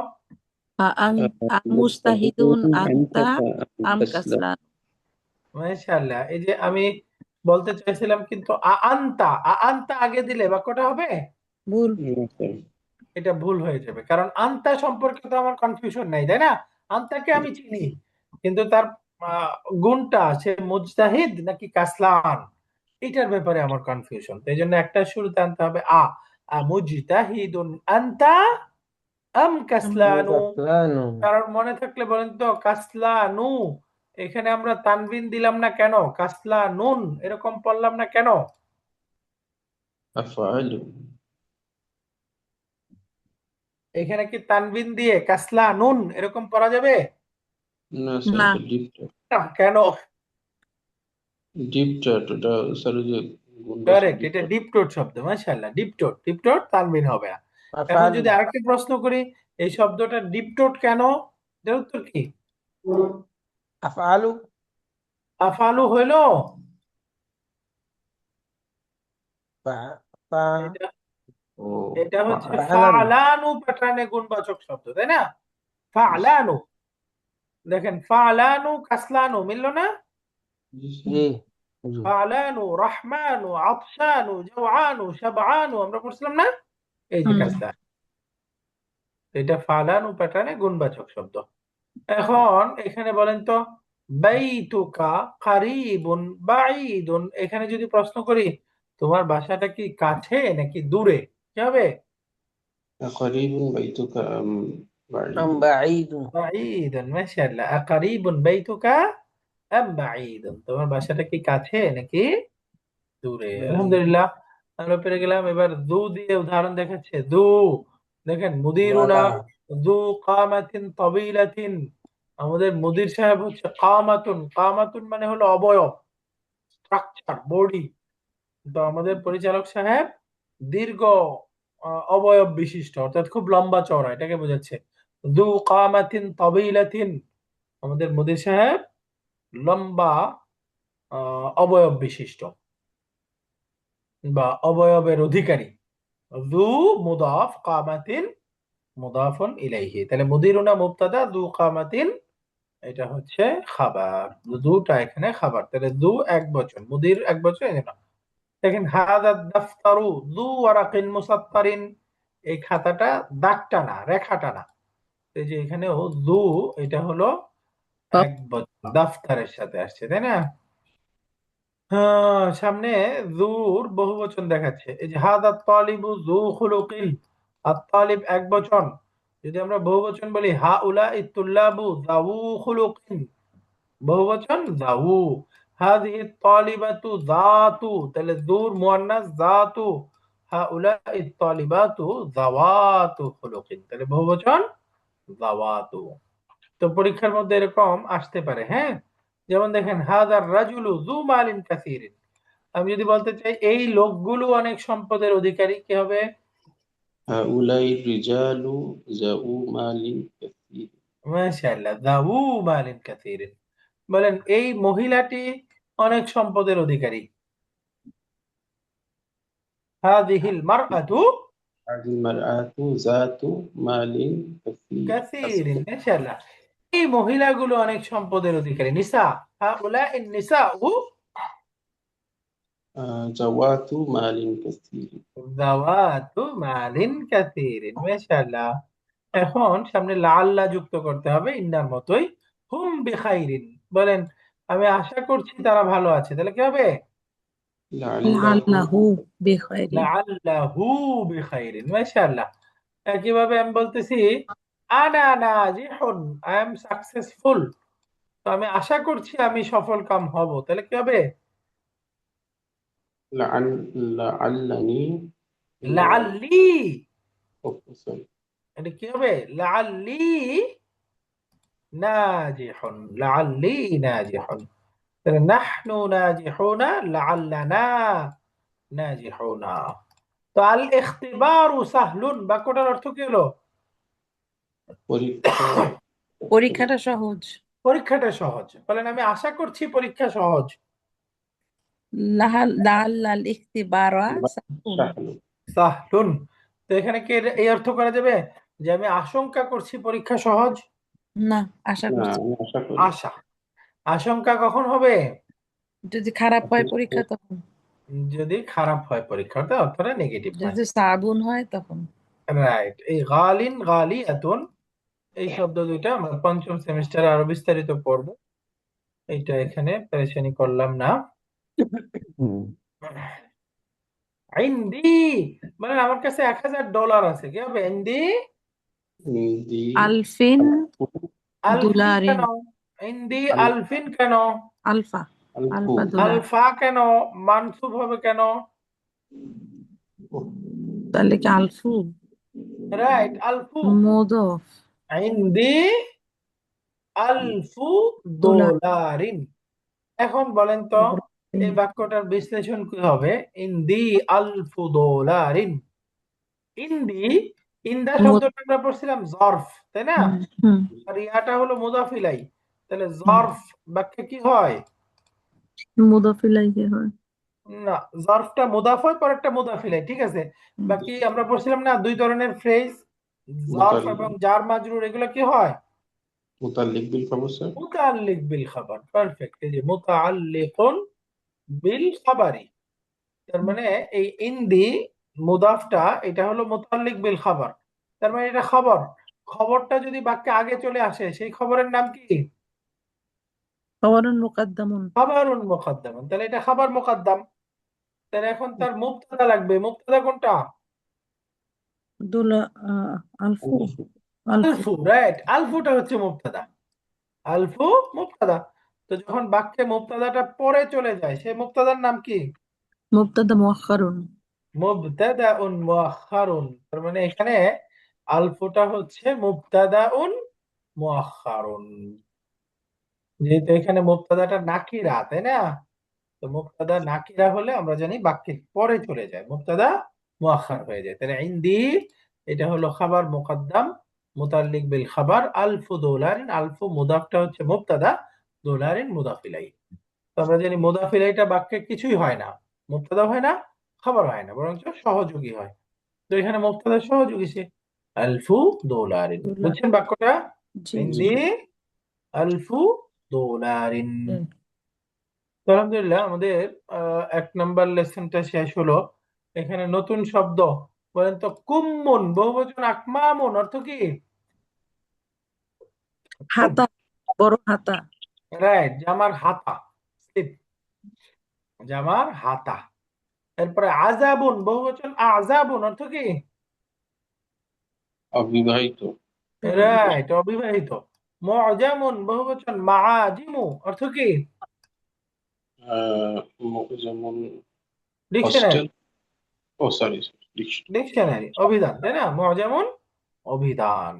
মুস্তাহিদুন আনতা আন্তা আম কাসলান। কাসলান। মাশাআল্লাহ। এই যে আমি বলতে চাইছিলাম কিন্তু আনতা, আনতা আগে দিলে বাক্যটা হবে, ভুল। এটা ভুল হয়ে যাবে, কারণ আনতা সম্পর্কে তো আমার কনফিউশন নাই, তাই না? আনতাকে আমি চিনি, কিন্তু তার আহ, গুণটা সে মুজতাহিদ নাকি কাসলান, এটার ব্যাপারে আমার কনফিউশন। তো এই জন্য একটা শুরুতে আনতে হবে মুজতাহিদুন আনতা আম কাসলানু। كسلان কারণ মনে থাকলে বলেন তো, কাসলানু, এখানে আমরা তানবিন দিলাম না কেন? কাসলানুন এরকম পড়লাম না কেন? আফআলু। এখানে কি তানবিন দিয়ে কাসলানুন এরকম পড়া যাবে না স্যার, না। এটা ডিপটা। না, কেন? ডিপটা ওটা স্যার, ওই যে গুণবাচক কারেক্ট, এটা ডিপটা। ডিপ টোট শব্দ, মাশাআল্লাহ। ডিপ টোট, ডিপ টোট তানবিন হবে না। এখন أفعل যদি আরেকটা প্রশ্ন করি, এই শব্দটা ডিপ টোট কেন, এর উত্তর কি? أفعل আফালু হইলো, ف ف এটা ও এটা হচ্ছে فعلا ফালানু প্যাটার্নে গুণবাচক শব্দ, তাই না? ফালানু, দেখেন ফালানু কাসলানু মিলল না? إيه حضور. ফালানু, রহমানু, আতশানু, জাওআনু, শাবআনু, আমরা পড়ছিলাম না? এই যে হুম। কাসলান, এটা ফালানু প্যাটার্নে গুণবাচক শব্দ। এখন এখানে বলেন তো, বাইতুকা কারিবুন বাঈদুন, এখানে যদি প্রশ্ন করি তোমার বাসাটা কি কাছে নাকি দূরে, কি হবে? করিবুন বাইতুকা আম أم বাঈদুন। بعيد বাঈদুন, মাশাআল্লাহ। আকারিবুন বাইতুকা আম বাঈদুন, তোমার বাসাটা কি কাছে নাকি দূরে? بعيد আলহামদুলিল্লাহ, আমরা পেরে গেলাম। এবার দু দিয়ে উদাহরণ দেখাচ্ছে। দু, দেখেন মুদিরুনা ولا দু কামাতিন তাবিলাতিন, আমাদের মুদির সাহেব হচ্ছে কামাতুন। কামাতুন মানে হলো অবয়ব, স্ট্রাকচার, বডি। তো আমাদের পরিচালক সাহেব দীর্ঘ অবয়ব বিশিষ্ট, অর্থাৎ খুব লম্বা চওড়া, এটাকে বোঝাচ্ছে। যু কামাতিন তাবিলাতিন, আমাদের মুদির সাহেব লম্বা অবয়ব বিশিষ্ট বা অবয়বের অধিকারী। যু মুদাফ, কামাতিন মুদাফুন ইলাইহি। তাহলে মুদিরুনা মুবতাদা, যু কামাতিন এটা হচ্ছে খাবার। দুটা এখানে খাবার, তাহলে দু এক বচন, মুদির এক বচন। এখানে দেখেন হাদা দাফতারু যু ওয়ারাকিন মুসাত্তারিন, এই খাতাটা দাগ টানা, রেখা টানা। এই যে এখানেও যু, এটা হলো এক বচন, দাফতারের সাথে আসছে, তাই না? হ্যাঁ, সামনে যুর বহু বচন দেখাচ্ছে। এই যে হাদা তালিবু যু খুলুকিন, আত-তালিব এক বচন। যদি আমরা বহু বচন বলি হাউলা ইত্তুল্লাবু যাউ খুলুকিন, বহুবচন যাউ। হাযিহি তালিবাতু যাতু, তাহলে যুর মুয়ান্নাস যাতু। হাউলা ইত্তালিবাতু যাওয়াতু খুলুকিন, তাহলে বহুবচন যাওয়াতু। তো পরীক্ষার মধ্যে এরকম আসতে পারে, হ্যাঁ। যেমন দেখেন হাযার রাজুলু যু মালিন কাসীরিন, আমি যদি বলতে চাই এই লোকগুলো অনেক সম্পদের অধিকারী, কি হবে? هؤلاء الرجال ذو مال كثير. মাশাআল্লাহ, যাউ মালিন কাসীরিন। বলেন এই মহিলাটি অনেক সম্পদের অধিকারী। হাযিহিল মারআতু هذه المرأة ذات مال كثير. কাসীরিন, মাশাআল্লাহ। এই মহিলাগুলো অনেক সম্পদের অধিকারী। নিসা, হাউলাইন নিসাউ ذوات مال كثير. যাওয়াতু মালিন কাসীরিন, মাশাআল্লাহ। এখন সামনে লাআল্লা যুক্ত করতে হবে ইন্নার মতোই। হুম বিখাইরিন, বলেন আমি আশা করছি তারা ভালো আছে, তাহলে কি হবে? لعله লাআল্লাহু বিখাইরিন। লাআল্লাহু বিখাইরিন, মাশাআল্লাহ। একইভাবে আমি বলতেছি আনা নাজিহুন, আই এম সাকসেসফুল, তো আমি আশা করছি আমি সফল কাম হব, তাহলে কি হবে? لعلني লাআল্লি, sorry. এটা কি হবে? লাআল্লি নাজিহুন, লাআল্লি নাজিহুন। তাহলে নাহনু নাজিহুনা লাআল্লানা নাজিহুনা। তো আল ইখতিবারু সাহলুন বাক্যটার অর্থ কি হলো? পরীক্ষা পরীক্ষাটা সহজ। পরীক্ষাটা সহজ। বলেন আমি আশা করছি পরীক্ষা সহজ। লাআল্লাল ইখতিবারা সাহুল। সাহলুন। সাহলুন, তো এখানে কি এই অর্থ করা যাবে যে আমি আশঙ্কা করছি পরীক্ষা সহজ? না, আশা না, করছি আমি আশা করি আশা, আশঙ্কা কখন হবে? যদি খারাপ হয় পরীক্ষা তখন, যদি খারাপ হয় পরীক্ষাটা, অর্থটা নেগেটিভ হয়। যদি সাবুন হয় তখন। রাইট। এই গালিন গালিয়াতুন, এই শব্দ দুইটা আমরা পঞ্চম সেমিস্টারে আরো বিস্তারিত পড়ব, এইটা এখানে পেরেশানি করলাম না। ইনদি, মানে আমার কাছে $1000 আছে, কি হবে? ইনদি ইনদি আলফিন আলফি দুলারিন। কেন? ইনদি আলফিন কেন? আলফা, আলফু আলফা দুলার। আলফা কেন? মানসুব হবে কেন? তাহলে কি আলফু রাইট, আলফু। মুদফ ইনদি আলফু দুলার। দোলারিন। এখন বলেন তো এই বাক্যটার বিশ্লেষণ কি হবে? ইনদি আলফু দোলারিন। ইনদি, ইন্দা শব্দটা আমরা পড়ছিলাম জর্ফ, তাই না? আর ইয়াটা হলো মুদাফ ইলাই, তাহলে জর্ফ বাক্যে কি হয়? মুদফ ইলাইহি হয়। না, জর্ফটা মুদাফ হয়, পরেরটা মুদাফ ইলাই, ঠিক আছে। বাকি আমরা পড়ছিলাম না দুই ধরনের ফ্রেজ, জর্ফ এবং জার মাজরুর, এগুলো কি হয়? মুতাল্লিক বিল খবর স্যার। মুতাআল্লিক বিল খাবার, পারফেক্ট। এই যে মুতাআল্লিকুন বিল খাবারি, তার মানে এই ইনদি মুদাফটা এটা হলো মুতাআল্লিক বিল খাবার, তার মানে এটা খবর। খবরটা যদি বাক্যে আগে চলে আসে সেই খবরের নাম কি? খবরুন মুকাদ্দামুন। খাবারুন মুকাদ্দামুন, তাহলে এটা খাবার মুকাদ্দাম। তাহলে এখন তার মুবতাদা লাগবে, মুবতাদা কোনটা? দুলা আলফু, আলফু আলফু, রাইট। আলফুটা হচ্ছে মুবতাদা, আলফু মুবতাদা। তো যখন বাক্যে মুবতাদাটা পরে চলে যায় সেই মুবতাদার নাম কি? মুবতাদা মুআখখারুন। মুবতাদাউন মুআখখারুন, তার মানে এখানে আলফুটা হচ্ছে মুবতাদাউন মুআখখারুন। যেহেতু এখানে মুবতাদাটা নাকিরা, তাই না? তো মুবতাদা নাকিরা হলে আমরা জানি বাক্যের পরে চলে যায়, মুবতাদা মুআখার হয়ে যায়। তাহলে ইনদি এটা হলো খাবার মুকদ্দাম, মুতাল্লিক বিল খাবার। আলফু ডলারিন, আলফু মুদাফটা হচ্ছে মুবতাদা, ডলারিন মুদাফ ইলাইহি। তো আমরা জানি মুদাফ ইলাইহিটা বাক্যে কিছুই হয় না, মুবতাদা হয় না, খাবার হয় না, বরঞ্চ সহযোগী হয়। তো এখানে মুবতাদা সহযোগী সে, আলফু ডলারিন। ডলার। বুঝছেন বাক্যটা? জি জি ইনদি আলফু ডলারিন। হুম। তো আলহামদুলিল্লাহ আমাদের 1 নম্বর লেসনটা শেষ হলো। এখানে নতুন শব্দ বলেন তো, কুম্মুন বহুবচন আকমামুন অর্থ কি? হাতা, বড় হাতা। রাইট, জামার হাতা, স্লিপ, জামার হাতা। এরপরে আজাবুন বহুবচন আজাবুন অর্থ কি? অবিবাহিত। রাইট, অবিবাহিত। মুআজামুন বহুবচন মাআজিমু অর্থ কি? যেমন ডিকশনারি, হস্টেল, ও সরি, ডিকশনারি। ডিকশনারি, অভিধান, তাই না? মুআজামুন অভিধান।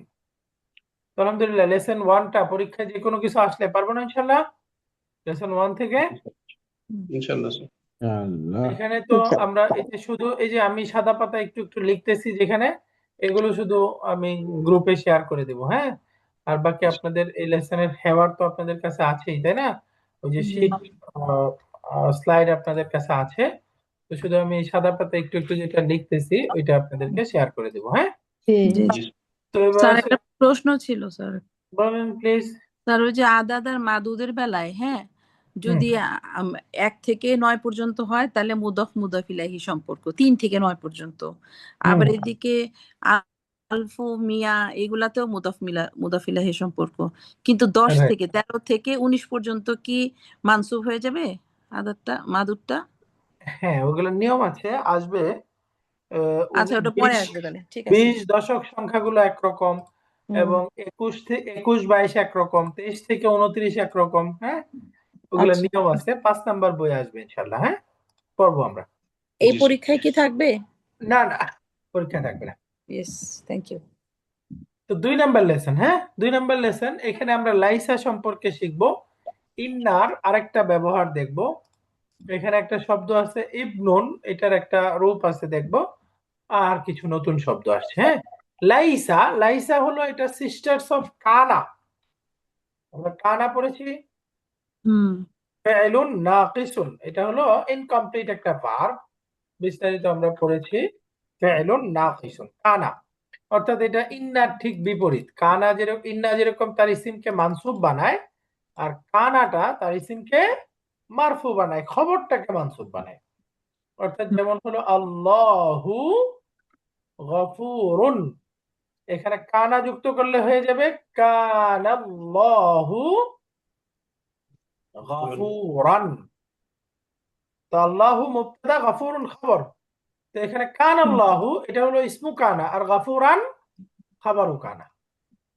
তো আলহামদুলিল্লাহ লেসন 1টা পরীক্ষায় যে কোনো কিছু আসলে পারবো না ইনশাল্লাহ, লেসন 1 থেকে। ইনশাআল্লাহ স্যার। আল্লাহ। এখানে তো আমরা এই যে শুধু এই যে আমি সাদা পাতা একটু একটু লিখতেছি যেখানে, এগুলো শুধু আমি গ্রুপে শেয়ার করে দেব, হ্যাঁ? আর বাকি আপনাদের এই লেসনের হেওয়ার তো আপনাদের কাছে আছেই, তাই না? ওই যে শীট স্লাইড আপনাদের কাছে আছে। তো শুধু আমি সাদা পাতা একটু একটু যেটা লিখতেছি ওইটা আপনাদেরকে শেয়ার করে দেব, হ্যাঁ? জি জি জি। তো এবার স্যার আছে, একটা প্রশ্ন ছিল স্যার। বলেন প্লিজ। স্যার ওই যে আদাদ আর মাদুদের বেলায়, হ্যাঁ, যদি 1 থেকে 9 পর্যন্ত হয় তাহলে মুদফ মুদাফ ইলাইহি সম্পর্ক 3 থেকে 9 পর্যন্ত। আবার এদিকে আলফু মিয়া এগুলাতেও মুদাফ ইলাইহি সম্পর্ক, কিন্তু 10 Right. থেকে 13 থেকে 19 পর্যন্ত কি মানসুব হয়ে যাবে আদাদটা মাদুদটা? হ্যাঁ, ওগুলোর নিয়ম আছে, আসবে। আচ্ছা ওটা পরে 20 আসবে তাহলে, ঠিক আছে। 20 দশক সংখ্যাগুলো একরকম, এবং 21 থেকে 22 একরকম, 23 থেকে 29 একরকম, হ্যাঁ? ওগুলোর আচ্ছা, নিয়ম আছে। 5 নাম্বার বই আসবে ইনশাল্লাহ, হ্যাঁ? পড়বো আমরা। এই জি স্যার। পরীক্ষায় কি থাকবে? না না, পরীক্ষা থাকবে না। Yes, thank you. তো 2 নাম্বার লেসন, হ্যাঁ, 2 নাম্বার লেসন। এখানে আমরা লাইসা সম্পর্কে শিখবো, ইন্নার আরেকটা ব্যবহার দেখবো। এখানে একটা শব্দ আছে ইবনুন, এটার একটা রূপ আছে দেখবো, আর কিছু নতুন শব্দ আসছে, হ্যাঁ? লাইসা, লাইসা হলো এটা সিস্টার্স অফ কানা। আমরা কানা পড়েছি, হুম। ফেলুন নাকিসুন, এটা হলো ইনকমপ্লিট একটা ভার্ব, বিস্তারিত আমরা পড়েছি। ফেলুন নাকিসুন, কানা, অর্থাৎ এটা ইন্নার ঠিক বিপরীত। কানা যেরকম, ইন্না যেরকম তার ইসিমকে মানসুব বানায়, আর কানাটা তার ইসিমকে মারফু বানায়, খবরটাকে মানসুব বানায়। অর্থাৎ যেমন হলো আল্লাহু গফুরুন, এখানে কানা যুক্ত করলে হয়ে যাবে কানাল্লাহু গফুরান। তো আল্লাহু মুবতাদা, গফুরুন খবর। তো এখানে কানাল্লাহু এটা হলো ইসমু কানা, আর গফুরান খাবারু কানা।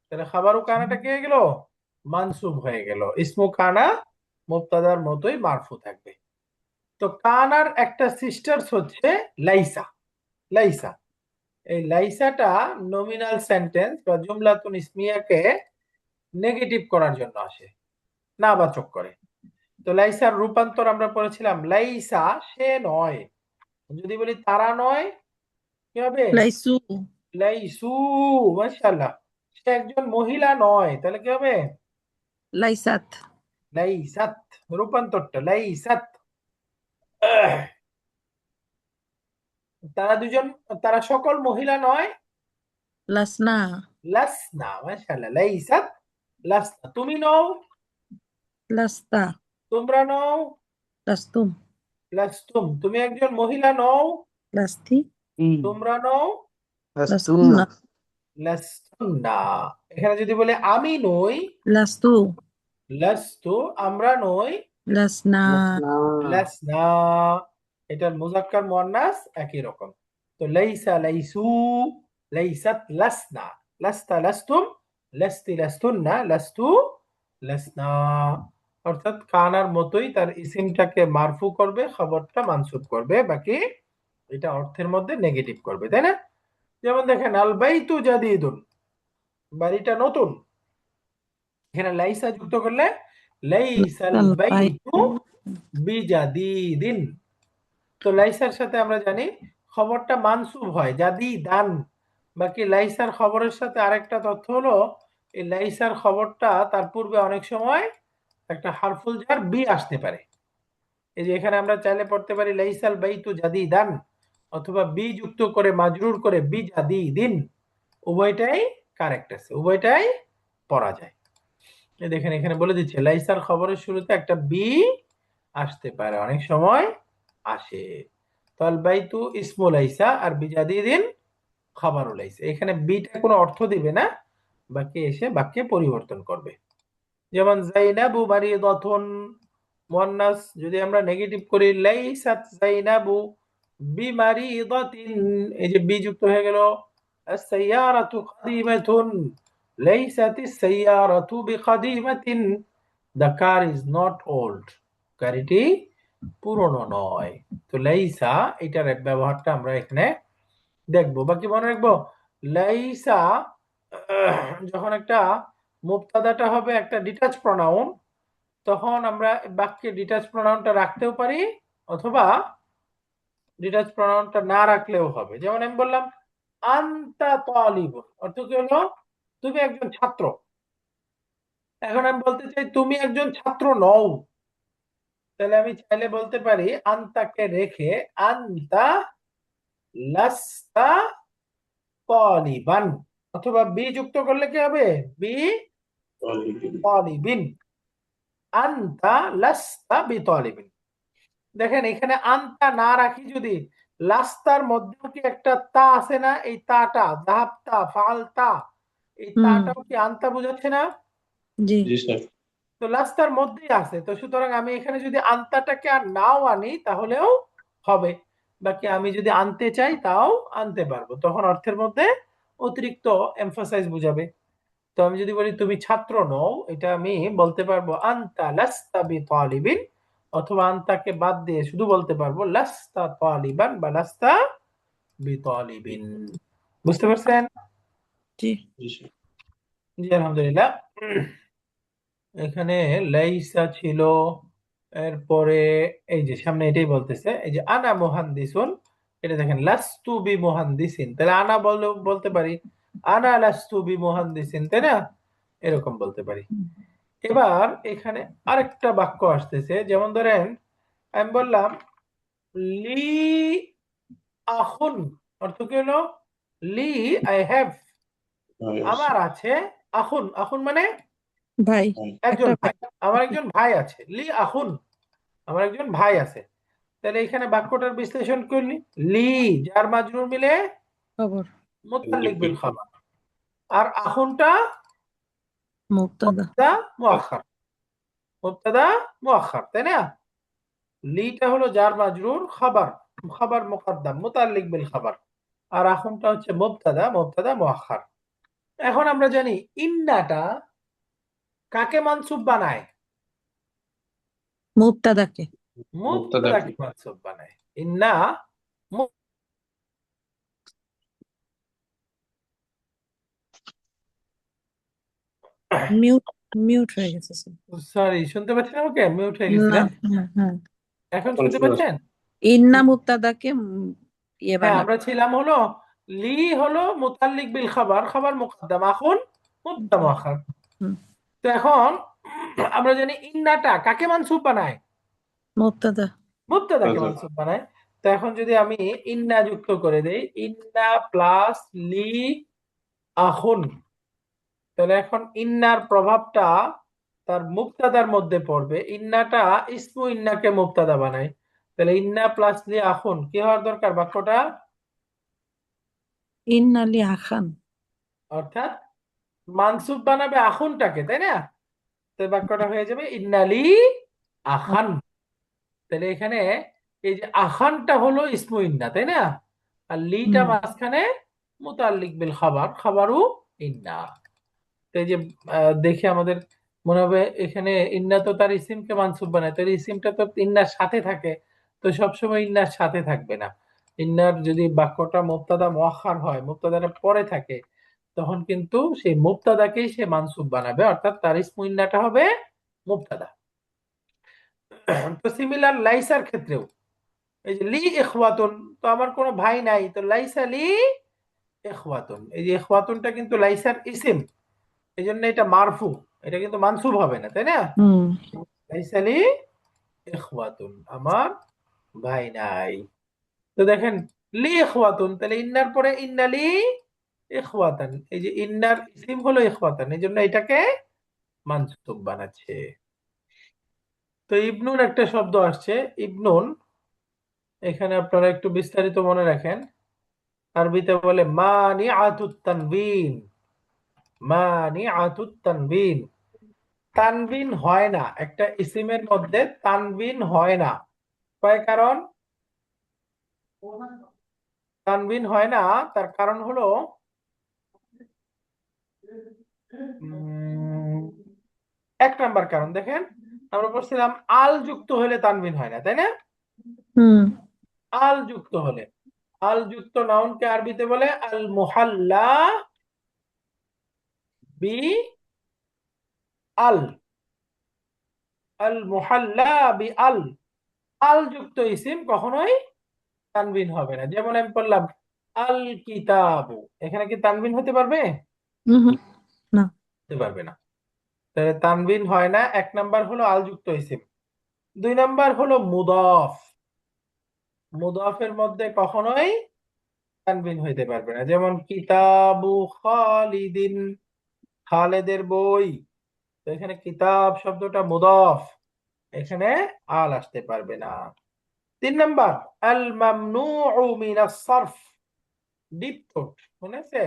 তাহলে খাবারু কানাটা কি হয়ে গেল? মানসুব হয়ে গেল। ইসমু কানা মুবতাদার মতোই মারফু থাকবে। তো কানার একটা সিস্টার্স হচ্ছে লাইসা, লাইসা। এই লাইসাটা নমিনাল সেন্টেন্স বা জুমলাতুন ইসমিয়াকে নেগেটিভ করার জন্য আসে, নাবাচক করে। তো লাইসার রূপান্তর আমরা পড়েছিলাম, লাইসা সে নয়। যদি বলি তারা নয়, কি হবে? লাইসু। লাইসু, মাশাআল্লাহ। সে একজন মহিলা নয়, তাহলে কি হবে? লাইসাত। লাইসাত, রূপান্তরটা লাইসাত। তারা দুজন, তারা সকল মহিলা নয়, লাসনা। লাসনা, মাশাআল্লাহ। লাইসাত লাসনা, তুমি নও, লাস্তা। তোমরা নও, লাস্তুম। লাস্তুম, তুমি একজন মহিলা নও, লাস্তি। তোমরা নও, লাস্তুমনা। লাস্তুন্না। এখানে যদি বলে আমি নই, লাস্তু। লাস্তু আমরা নই, লাসনা। লাসনা। এটার মুজাক্কার মুয়ান্নাস একই রকম। তো লাইসা লাইসু, লাইসাত লাসনা, লাস্তা লাস্তুম, লাস্তি লাস্তুন্না, লাস্তু লাসনা। অর্থাৎ কানার মতোই তার ইসিমটাকে মারফু করবে, খবরটা মানসুব করবে, বাকি এটা অর্থের মধ্যে নেগেটিভ করবে, তাই না? যেমন দেখেন আল বাইতু জাদিদুন, বাড়িটা নতুন। এখানে লাইসা যুক্ত করলে লাইসাল লাইসাল বাইতু বাইতু বিজাদিদিন। তো লাইসার সাথে আমরা জানি খবরটা মানসুব হয় জাদিদান। বাকি লাইসার খবরের সাথে আরেকটা তথ্য হলো এই লাইসার খবরটা তার পূর্বে অনেক সময় একটা হারফুল জার বি আসতে পারে। এই যে এখানে আমরা চাইলে পড়তে পারি লাইসাল বাইতু জাদিদান, অথবা বি যুক্ত করে মাজরুর করে বি জাদিদিন। উভয়টাই কারেক্ট আছে, উভয়টাই পড়া যায়। এই দেখেন এখানে বলে দিচ্ছে লাইসার খবরের শুরুতে একটা বি আসতে পারে, অনেক সময় আসে। তাল বাইতু ইসমু লাইসা আর বিজাদিদিন খাবারু লাইসা। এখানে বিটা কোনো অর্থ দিবে না, বাকি এসে বাক্যে পরিবর্তন করবে। যেমন জাইনাবু মারিদাতুন, মুয়ান্নাস যদি আমরা নেগেটিভ করি লাইসাত জাইনাবু বিমারিদাতিন, এই যে বি যুক্ত হয়ে গেল। আস-সাইয়ারাতু কাদিমাতুন লাইসাতিস সাইয়ারাতু বিকাদিমাতিন, the car is not old, গাড়িটি পুরনো নয়। তো লাইসা এটার ব্যবহারটা আমরা এখানে দেখবো। বাকি মনে রাখবো লাইসা যখন একটা মুবতাদাটা হবে একটা ডিটাচ প্রনাউন, তখন আমরা বাক্যে ডিটাচ প্রনাউনটা রাখতেও পারি, অথবা ডিটাচ প্রনাউনটা না রাখলেও হবে। যেমন আমি বললাম আনতা তালিবুন, অর্থ কি হলো তুমি একজন ছাত্র। এখন আমি বলতে চাই তুমি একজন ছাত্র নও, তাহলে আমি চাইলে বলতে পারি আনতাকে রেখে আনতা লাস্তা তালিবান, অথবা বি যুক্ত করলে কি হবে বি তালিবিন, আনতা লাস্তা বিতালিবিন। দেখেন এখানে আনতা না রাখি যদি লাস্তার মধ্যেও কি একটা তা আছে না, এই তাটা যাহাবতা ফালতা, এই তাটাও কি আনতা বোঝাচ্ছে না? জি জি স্যার। তো লাস্তার মধ্যেই আছে, তো সুতরাং আমি এখানে যদি আনতাটাকে আর নাও আনি তাহলেও হবে। বাকি আমি যদি আনতে চাই তাও আনতে পারবো, তখন অর্থের মধ্যে অতিরিক্ত এমফাসাইজ বুঝাবে। তো আমি যদি বলি তুমি ছাত্র নও, এটা আমি বলতে পারবো আনতা লাস্তা বিতালিবিন, অথবা আনতাকে বাদ দিয়ে শুধু বলতে পারবো লাস্তা তালিবান বা লাস্তা বিতালিবিন। বুঝতে পারছেন? জি জি স্যার। জি আলহামদুলিল্লাহ। এখানে লাইসা ছিল, এরপরে এই যে সামনে এটাই বলতেছে, এই যে আনা মুহান্দিসুন, এটা দেখেন লাস্তু বি মুহান্দিসিন, তাহলে আনা বলতে পারি আনা লাস্তু বি মুহান্দিসিন, তাই না? এরকম বলতে পারি। এবার এখানে আরেকটা বাক্য আসতেছে, যেমন ধরেন আমি বললাম লি আখুন, অর্থ কি হলো লি আই হ্যাভ, আমার আছে, আখুন, আখুন মানে ভাই একজন একটা ভাই, আমার একজন ভাই আছে, লি আখুন আমার একজন ভাই আছে। তাহলে এখানে বাক্যটার বিশ্লেষণ করলি লি যার মাজরুর মিলে খবর মুতাল্লিক বিল খাবার, আর আখুনটা মুবতাদা মুবতাদা মুআখখার, মুবতাদা মুআখখার, তাই না? লিটা হলো জার মাজরুর, খাবার খাবার মুকদ্দাম মুতাল্লিক বিল খাবার, আর আখুনটা হচ্ছে মুবতাদা, মুবতাদা মুআখখার। এখন আমরা জানি ইন্নাটা কাকে মানসুব বানায়? মুবতাদাকে মুবতাদাকে মানসুব বানায়। ইন্না মিউট মিউট হয়ে গেছে স্যার। সরি, শুনতে পাচ্ছেন আমাকে? মিউট হয়ে না গেছিলাম। হ্যাঁ এখন শুনতে পাচ্ছেন? ইন্না মুবতাদাকে ইয়ে হ্যাঁ, বানাবে আমরা ছিলাম হলো লি হলো মুতাল্লিক বিল খাবার, খাবার মুকদ্দাম, আখুন মুবতাদা মুআখখার। হুম। তো এখন আমরা জানি ইন্নাটা কাকে মানসুব বানায়? মুবতাদা মুবতাদাকে মানসুব বানায়। তো এখন যদি আমি ইন্না যুক্ত করে দেই, ইন্না প্লাস লি আখুন, তাহলে এখন ইন্নার প্রভাবটা তার মুবতাদার মধ্যে পড়বে। ইন্নাটা ইসমু ইন্নাকে মুবতাদা বানায়, তাহলে ইন্না প্লাস লি আখুন কি হওয়ার দরকার বাক্যটা? ইন্নালি আখান অর্থাৎ মানসুব বানাবে আখুনটাকে, তাই না? তো বাক্যটা হয়ে যাবে ইন্নালি আখান। তাহলে এখানে এই যে আখানটা হলো ইসমু ইন্না, তাই না? আর লিটা মাঝখানে মুতাল্লিক বিল খাবার, খাবারু ইন্না। তো এই যে দেখে আমাদের মনে হবে এখানে ইন্না তো তার ইসিমকে মানসুব বানায়, তার ইসিমটা তো ইন্নার সাথে থাকে, তো সবসময় ইন্নার সাথে থাকবে না। ইন্নার যদি বাক্যটা মুবতাদা মুআখখার হয়, মুবতাদাটা পরে থাকে, তখন কিন্তু সেই মুবতাদাকেই সে মানসুব বানাবে, অর্থাৎ তার ইসমু ইন্নাটা হবে মুবতাদা। তো সিমিলার লাইসার ক্ষেত্রেও এই যে লি ইখওয়াতুন, তো আমার কোনো ভাই নাই, তো লাইসা লি ইখওয়াতুন, এই যে ইখওয়াতুনটা কিন্তু লাইসার ইসিম, এই জন্য এটা মারফু, এটা কিন্তু মানসুব হবে না, তাই না? হুম লাইসা লি ইখওয়াতুন, আমার ভাই নাই। তো দেখেন লি ইখওয়াতুন, তাহলে ইন্নার পরে ইন্না লি ইখওয়াতান, এই যে ইন্নার ইসিম হলো ইখওয়াতান, এই জন্য এটাকে মানসুব বানাচ্ছে। তো ইবনুন একটা শব্দ আসছে, ইবনুন, এখানে আপনারা একটু বিস্তারিত মনে রাখেন। আরবিতে বলে মানিআতুত তানবিন, মানিআতুত তানবিন। তানবিন হয় না, একটা ইসিমের মধ্যে তানবিন হয় না। কয় কারণ তানবিন হয় না? তার কারণ হলো উম, এক নাম্বার কারণ দেখেন, আমরা বলছিলাম আল যুক্ত হলে তানবিন হয় না, তাই না? হুম আল যুক্ত হলে, আল যুক্ত নাউনকে আরবিতে বলে আল মুহাল্লা বি আল, আল মুহাল্লা বি আল। আল যুক্ত ইসিম কখনোই তানবিন হবে না। যেমন আমি বললাম আল কিতাবু, এখানে কি তানবিন হতে পারবে? হুম না হতে পারবে না। তাহলে তানবিন হয় না, এক নাম্বার হলো আল যুক্ত ইসিম। দুই নাম্বার হলো মুদাফ, মুদাফের মধ্যে কখনোই তানবিন হইতে পারবে না। যেমন কিতাবু খালিদিন, খালেদের বই, তো এখানে কিতাব শব্দটা মুদাফ, এখানে আল আসতে পারবে না। তিন নাম্বার আল মামনুউ মিনাস সারফ, ডিপ ঠোঁট, মনে আছে?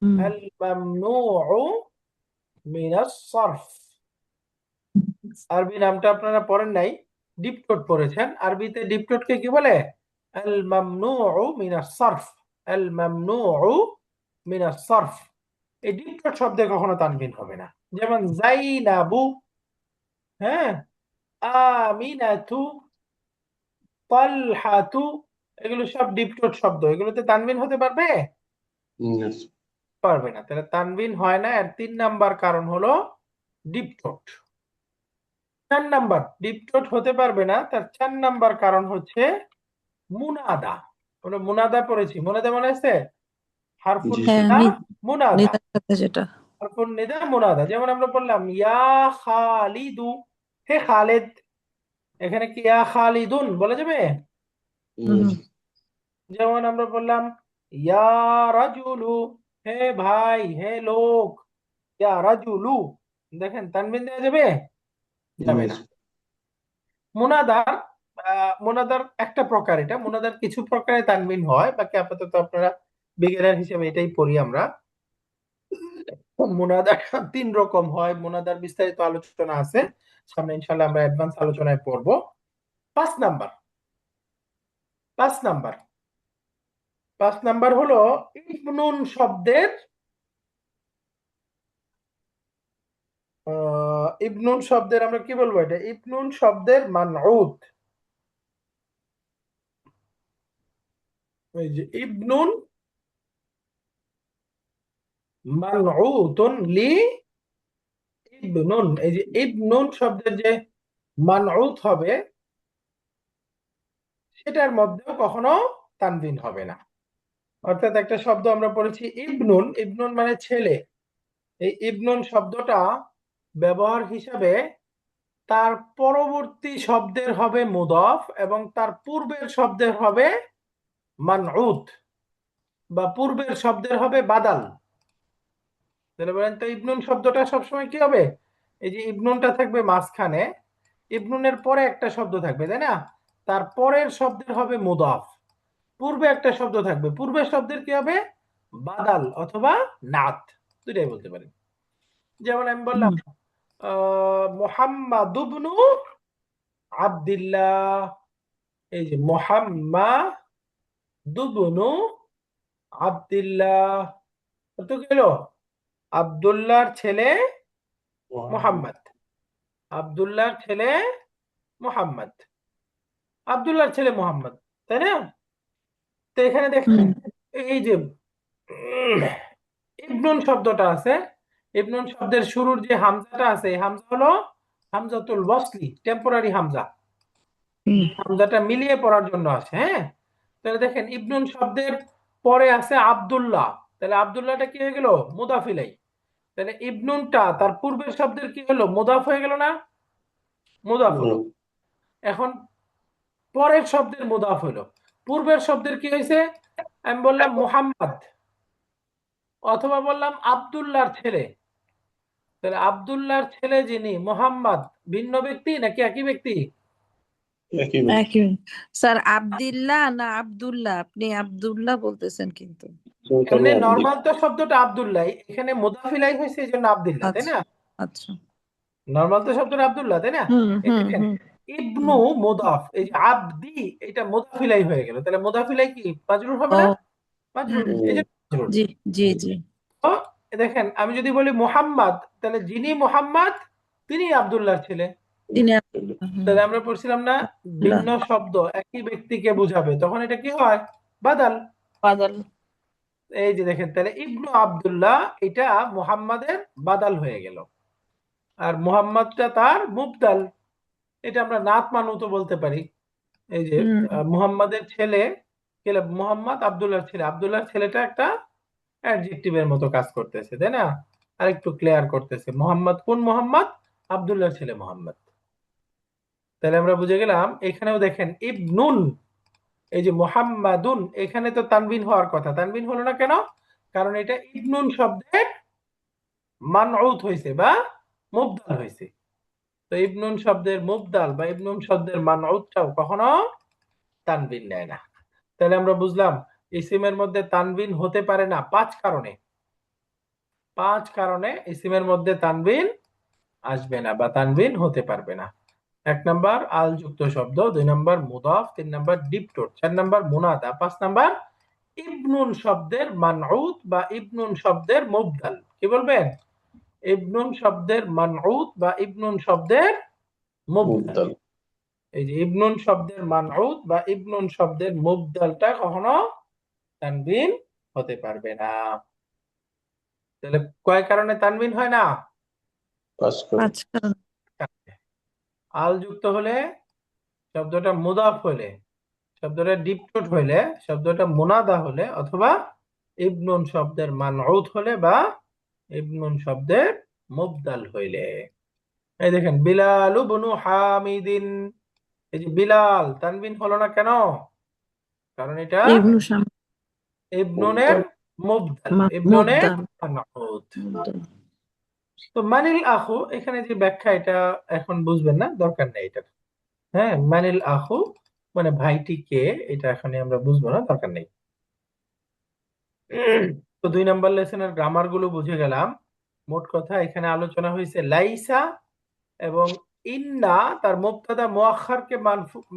হুম আল মামনুউ মিনাস সারফ, আরবি নামটা আপনারা পড়েন নাই, ডিপ ঠোঁট পড়েছেন। আরবিতে ডিপ ঠোঁটকে কি বলে? আল মামনুউ মিনাস সারফ, আল মামনুউ মিনাস সারফ। এই ডিপ ঠোঁট শব্দে কখনো তানবিন হবে না। যেমন জাইনাবু, হ্যাঁ, আমিনাতু, তালহাতু, এগুলো সব ডিপ ঠোঁট শব্দ, এগুলোতে তানবিন হতে পারবে? Yes. পারবে না। তাহলে তানবিন হয় না, এর তিন নাম্বার কারণ হলো ডিপ ঠোঁট। চার নাম্বার ডিপ ঠোঁট হতে পারবে না, তার চার নাম্বার কারণ হচ্ছে মুনাদা। আমরা মুনাদা পড়েছি, মুনাদা মনে আছে? হারফুন জি হ্যাঁ নিদা, স্যার। মুনাদা, নিদার সাথে যেটা হারফুন নিদা মুনাদা। যেমন আমরা বললাম ইয়া খালিদু, হে খালেদ, এখানে কি ইয়া খালিদুন বলা যাবে? হুম Yes. যেমন আমরা বললাম ইয়া রাজুলু, হে ভাই, হে লোক, ইয়া রাজুলু, দেখেন তানবিন দেওয়া যাবে? যাবে Yes. না। মুনাদার মুনাদার একটা প্রকার, এটা মুনাদার কিছু প্রকারে তানবিন হয়, বাকি আপাতত আপনারা বিগিনার হিসেবে এটাই পড়ি আমরা। মুনাদার তিন রকম হয়, মুনাদার বিস্তারিত আলোচনা আছে, সামনে ইনশাআল্লাহ আমরা অ্যাডভান্স আলোচনায় পড়বো। পাঁচ নাম্বার, পাঁচ নাম্বার, পাঁচ নাম্বার হলো ইবনুন শব্দের, ইবনুন শব্দের আমরা কি বলবো? এটা ইবনুন শব্দের মানউত, এই যে ইবনুন মানউতুন লি ইবনুন, এই যে ইবনুন শব্দের যে মানউত হবে, সেটার মধ্যেও কখনো তানবিন হবে না। অর্থাৎ একটা শব্দ আমরা পড়েছি ইবনুন, ইবনুন মানে ছেলে, এই ইবনুন শব্দটা ব্যবহার হিসাবে তার পরবর্তী শব্দের হবে মুদাফ এবং তার পূর্বের শব্দের হবে মানউত, বা পূর্বের শব্দের হবে বাদাল। তাহলে বলেন তো ইবনুন শব্দটা সবসময় কি হবে? এই যে ইবনুনটা থাকবে মাঝখানে, ইবনুনের পরে একটা শব্দ থাকবে, তাই না? তার পরের শব্দের হবে মুদাফ, পূর্বে একটা শব্দ থাকবে, পূর্বের শব্দের কি হবে? বাদাল অথবা নাত, দুইটাই বলতে পারেন। যেমন আমি বললাম মুহাম্মাদ ইবনু আব্দুল্লাহ, এই যে মুহাম্মাদ ইবনু আব্দুল্লাহ, কত গেল? আব্দুল্লাহর ছেলে মুহাম্মদ, আব্দুল্লাহর ছেলে মুহাম্মদ, আব্দুল্লাহর ছেলে মুহাম্মদ, তাই না? তো এখানে দেখেন হুম এই যে ইবনুন শব্দটা আছে, ইবনুন শব্দের শুরুর যে হামজাটা আছে, এই হামজা হলো হামজাতুল ওয়াসলি, টেম্পোরারি হামজা, হুম হামজাটা মিলিয়ে পড়ার জন্য আছে। হ্যাঁ, তাহলে দেখেন ইবনুন শব্দের পরে আছে আব্দুল্লাহ, তাহলে আব্দুল্লাহটা কি হয়ে গেল? মুদাফ ইলাই। তাহলে ইবনুনটা তার পূর্বের শব্দের কি হলো? মুদাফ হয়ে গেল না? মুদাফ হলো। এখন পরের শব্দের মুদাফ হলো, পূর্বের শব্দের কি হয়েছে? আমি বললাম মুহাম্মদ, অথবা বললাম আব্দুল্লাহর ছেলে। তাহলে আব্দুল্লাহর ছেলে যিনি মুহাম্মদ, ভিন্ন ব্যক্তি নাকি একই ব্যক্তি? একই ব্যক্তি। একই। স্যার আব্দুল্লাহ না আব্দুল্লাহ? আপনি আব্দুল্লাহ বলতেছেন কিন্তু। এমনি নরমাল তো শব্দটা আব্দুল্লাহ, এখানে মুদাফ ইলাই হয়েছে এই জন্য আব্দুল্লাহ, তাই আচ্ছা না? আচ্ছা। নরমাল তো শব্দটা আব্দুল্লাহ, তাই না? হুম এই হুম দেখেন হুম ইবনু মুদাফ, এই যে আব্দি, এটা মুদাফ ইলাই হয়ে গেল, তাহলে মুদাফ ইলাই কি মাজরুর হবে ও না? মাজরুর, এই যে মাজরুর। জি জি জি। তো দেখেন আমি যদি বলি মুহাম্মদ, তাহলে যিনি মুহাম্মদ তিনি আব্দুল্লাহর ছেলে। তিনি তাহলে আমরা পড়ছিলাম না আব্দুল্লাহ ভিন্ন শব্দ একই ব্যক্তিকে বোঝাবে, তখন এটা কি হয়? বাদাল। বাদল। এই যে দেখেন, তাহলে ইবনু আব্দুল্লাহ এটা মুহাম্মাদের বাদাল হয়ে গেল, আর মুহাম্মাদটা তার মুবদাল। এটা আমরা নাত মানুত বলতে পারি। এই যে হুম মুহাম্মাদের ছেলে, মুহাম্মদ আব্দুল্লাহর ছেলে, আব্দুল্লাহর ছেলেটা একটা অ্যাডজেক্টিভের মতো কাজ করতেছে, তাই না? আর একটু ক্লিয়ার করতেছে মুহাম্মদ কোন মুহাম্মদ? আব্দুল্লাহর ছেলে মুহাম্মদ। তাহলে আমরা বুঝে গেলাম। এখানেও দেখেন ইবনুন, এই যে মুহাম্মাদুন, এখানে তো তানবিন হওয়ার কথা, তানবিন হলো না কেন? কারণ এটা ইবনুন শব্দের মানউত হয়েছে বা মুবদাল হয়েছে। তো ইবনুন শব্দের মুবদাল বা ইবনুন শব্দের মানউতটাও কখনো তানবিন নেয় না। তাহলে আমরা বুঝলাম ইসিমের মধ্যে তানবিন হতে পারে না 5 কারণে। 5 কারণে ইসিমের মধ্যে তানবিন আসবে না বা তানবিন হতে পারবে না। 1 নাম্বার আল যুক্ত শব্দ, 2 নাম্বার মুদাফ, 3 নাম্বার ডিপটোট, 4 নাম্বার মুনাদা, 5 নাম্বার ইবনুন শব্দের মানউত বা ইবনুন শব্দের মুবদাল। কি বলবেন? ইবনুন শব্দের মানউত বা ইবনুন শব্দের মুবদাল। এই যে ইবনুন শব্দের মানউত বা ইবনুন শব্দের মুবদালটা কখনো তানবিন হতে পারবে না। তাহলে কয় কারণে তানবিন হয় না? 5 করে। 5 কারণ। আল যুক্ত হলে, শব্দটা মুদাফ হলে, শব্দটা ডিপটোট হলে, শব্দটা মুনাদা হলে, অথবা ইবনুন শব্দের মানউত হলে বা ইবনুন শব্দের মুবদাল হইলে। এই দেখেন বিলাল ইবনু হামিদিন, এই যে বিলাল তানবিন হলো না কেন? কারণ এটা ইবনু শাম ইবনুনের মুবদাল, ইবনুনের মুবদাল মানউত। মুবদাল। তো মানিল আখু, এখানে যে ব্যাখ্যা এটা এখন বুঝবেন না, দরকার নেই এটা। হ্যাঁ, মানিল আখু মানে ভাইটি কে, এটা এখন আমরা বুঝবো না, দরকার নেই। তো 2 নাম্বার লেসনের গ্রামার গুলো বুঝে গেলাম। মোট কথা এখানে আলোচনা হয়েছে লাইসা এবং ইন্না তার মুবতাদা মুআখখারকে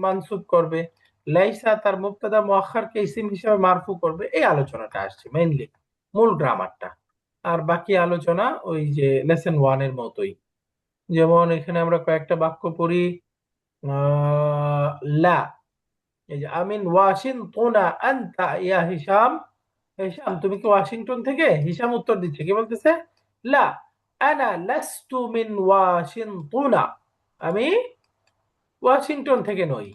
মানসুব করবে, লাইসা তার মুবতাদা মুআখখারকে ইসিম হিসেবে মারফু করবে, এই আলোচনাটা আসছে মেইনলি, মূল গ্রামারটা। আর বাকি আলোচনা ওই যে লেসন 1 এর মতোই। যেমন এখানে আমরা কয়েকটা বাক্য পড়ি। লা, এই যে আমিন ওয়াশিংটনা আনতা ইয়া হিশাম, হিশাম তুমি কি ওয়াশিংটন থেকে? হিশাম উত্তর দিচ্ছে, কি বলতেছে? লা আনা লাস্তু মিন ওয়াশিংটনা, আমি ওয়াশিংটন থেকে নই।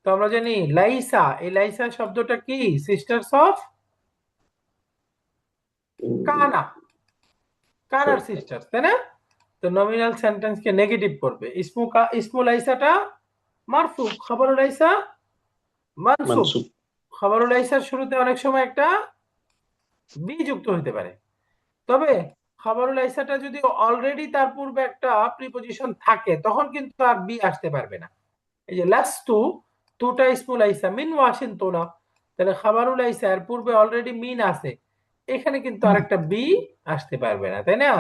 তো আমরা জানি লাইসা, এই লাইসা শব্দটা কি? সিস্টার্স অফ কানা, কানার সিস্টার্স, তাই না? তো নমিনাল সেন্টেন্স কে নেগেটিভ করবে। ইসমু লাইসাটা মারফু, খবরুল লাইসা মানসুব। মানসুব। খবরুল লাইসার শুরুতে অনেক সময় একটা বি যুক্ত হতে পারে, তবে খবরুল লাইসাটা যদি অলরেডি তার পূর্বে একটা প্রিপজিশন থাকে তখন কিন্তু আর বি আসতে পারবে না। এই যে লাস্তু, তুটা ইসমু লাইসা মিন ওয়াশিংটনা, তাহলে খবরুল লাইসা এর পূর্বে অলরেডি মিন আছে, এখানে কিন্তু আরেকটা বি আসতে পারবে না, তাই না?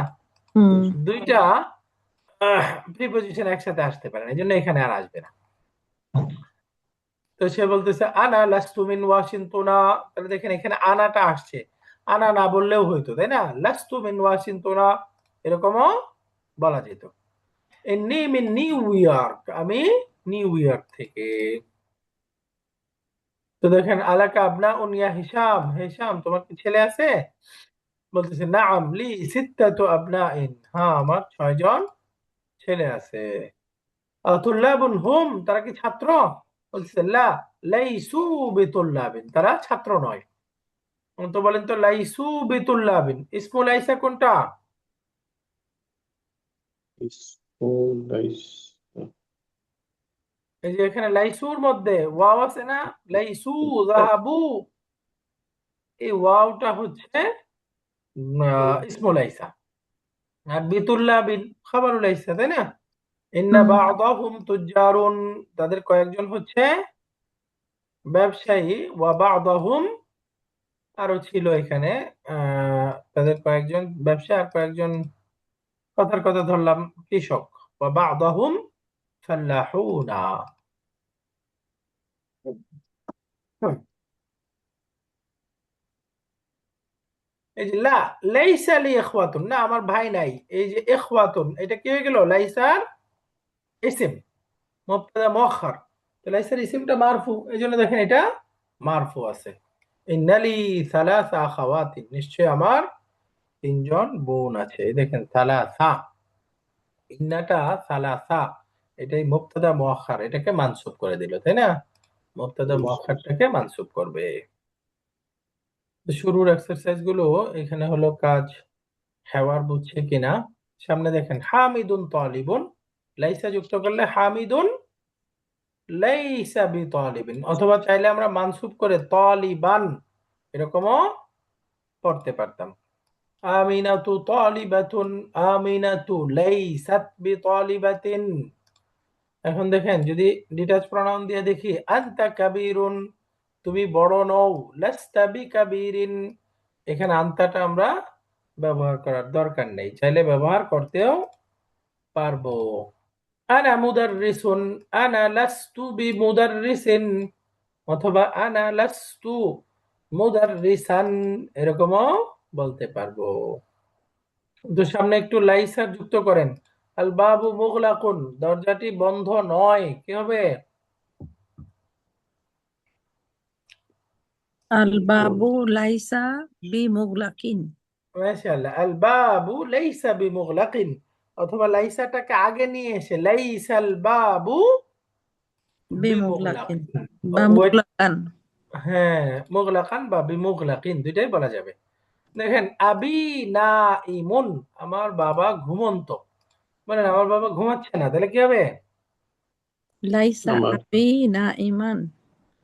হুম দুইটা প্রিপজিশন একসাথে আসতে পারে না, এই জন্য এখানে আর আসবে না। তো সে বলতেছে আনা লাস্তু মিন ওয়াশিংটনা, তাহলে দেখেন এখানে আনাটা আসছে, আনা না বললেও হইতো, তাই না? লাস্তু মিন ওয়াশিংটনা এরকমও বলা যেত। ইন্নী মিন নিউ ইয়র্ক, আমি নিউ ইয়র্ক থেকে। তো দেখেন আলাকা আবনা ইয়া হিশাম, হিশাম তোমার কি ছেলে আছে? বলতেছে নাআম লি সিত্তাতু আবনাইন, হ্যাঁ আমার 6 জন ছেলে আছে। তুল্লাবুন হুম, তারা কি ছাত্র? বলছে লা, লাইসু বিতুল্লাবিন, তারা ছাত্র নয়। তো বলেন তো লাইসু বিতুল্লাবিন ইসমু লাইসা কোনটা? লাইস এই যে এখানে লাইসুর মধ্যে ওয়াও আছে না, লাইসু যাহাবু, এই ওয়াওটা হচ্ছে ইসমু লাইসা। আর বিতুল্লাবিন খাবারু লাইসা, তাই না? ইন্না হুম। বা'দাহুম তুজ্জারুন, তাদের কয়েকজন হচ্ছে ব্যবসায়ী, ওয়া বা'দাহুম আরো ছিল এখানে তাদের কয়েকজন ব্যবসায়ী আর কয়েকজন কথার কথা ধরলাম কৃষক। ওয়া বা'দাহুম ফাল্লাহুনা। এই যে লা, লাইসা লি ইখওয়াতুন, না আমার ভাই নাই। এই যে ইখওয়াতুন, এটা কি হয়ে গেল? লাইসার ইসিম, মুবতাদা মুআখখার। তো লাইসার ইসিমটা মারফু, এইজন্য দেখেন এটা মারফু আছে। ইন্নালি সালাসা আখাওয়াতিন, নিশ্চয় আমার তিনজন বোন আছে। এই দেখেন সালাসা, ইন্নাটা সালাসা, এটাই মুবতাদা মুআখখার, এটাকে মানসুব করে দিল, তাই না? মুবতাদা মুআখখারটাকে মানসুব করবে। তো শুরুর এক্সারসাইজ গুলো এখানে হলো কাজ, হেওয়ার বুঝছে কিনা। সামনে দেখেন হামিদুন তালিবুন, লাইসা যুক্ত করলে হামিদুন লাইসা বিতালিবিন, অথবা চাইলে আমরা মানসুব করে তালিবান এরকমও পড়তে পারতাম। আমিনাতু তালিবাতুন, আমিনাতু লাইসাত বিতালিবাতিন। এখন দেখেন যদি ডিটাচ প্রনাউন দিয়ে দেখি, আনতা কাবীরুন, তুমি বড় নও, লাস্তা বিকাবীরিন, এখানে আনতাটা আমরা ব্যবহার করার দরকার নেই, চাইলে ব্যবহার করতেও পারবো। আনা মুদাররিসুন, আনা লাস্তু বিমুদাররিসিন, অথবা আনা লাস্তু মুদাররিসান, এরকমও বলতে পারবো। তো সামনে একটু লাইসার যুক্ত করেন। আল বাবু মুগলাকুন, দরজাটি বন্ধ নয়, কি হবে? আল বাবু লাইসা বিমুগলাকিন। মাশাআল্লাহ, আল বাবু লাইসা বিমুগলাকিন, অথবা লাইসাটাকে আগে নিয়ে এসে লাইসাল বাবু বিমুগলাকিন বিমুগলাকিন। বা ওয়েট, মুগলাকান। হ্যাঁ, মুগলাকান বা বিমুগলাকিন দুইটাই বলা যাবে। দেখেন আবি না ইমুন, আমার বাবা ঘুমন্ত, মানে আমার বাবা ঘুমাচ্ছে না, তাহলে কি হবে? লাইসা আমার আবি না ইমান।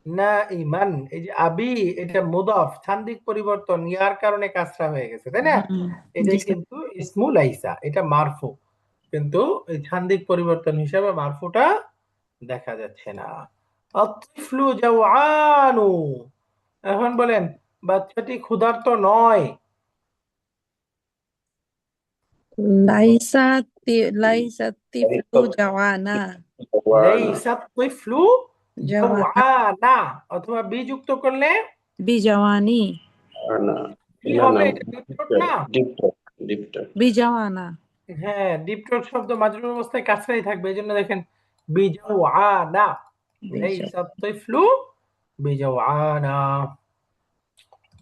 না ইমান, এই যে আবি, এটা মুদাফ, ছান্দিক পরিবর্তন, ইয়ার কারণে কাসরা হয়ে গেছে, তাই না? জি এটাই স্যার। কিন্তু ইসমু লাইসা, এটা মারফু, কিন্তু এই ছান্দিক পরিবর্তন হিসাবে মারফুটা দেখা যাচ্ছে না। আতিফলু জাওআনু, এখন বলেন বাচ্চাটি ক্ষুধার্ত নয়। লাইসা লাইসা তিফলু জাওয়ানা। লাইসা তিফলু জাওয়ানা জাওআনা, অথবা বি যুক্ত করলে বিজাওয়ানি। না কি না হবে? না এটা ডিপটোট না? ডিপটা বিজাওয়ানা। হ্যাঁ, ডিপটোট শব্দ মাজরুর অবস্থায় কাছরাই থাকবে, এই জন্য দেখেন বিজাওআনা, লাইসা তিফলু বিজাওআনা।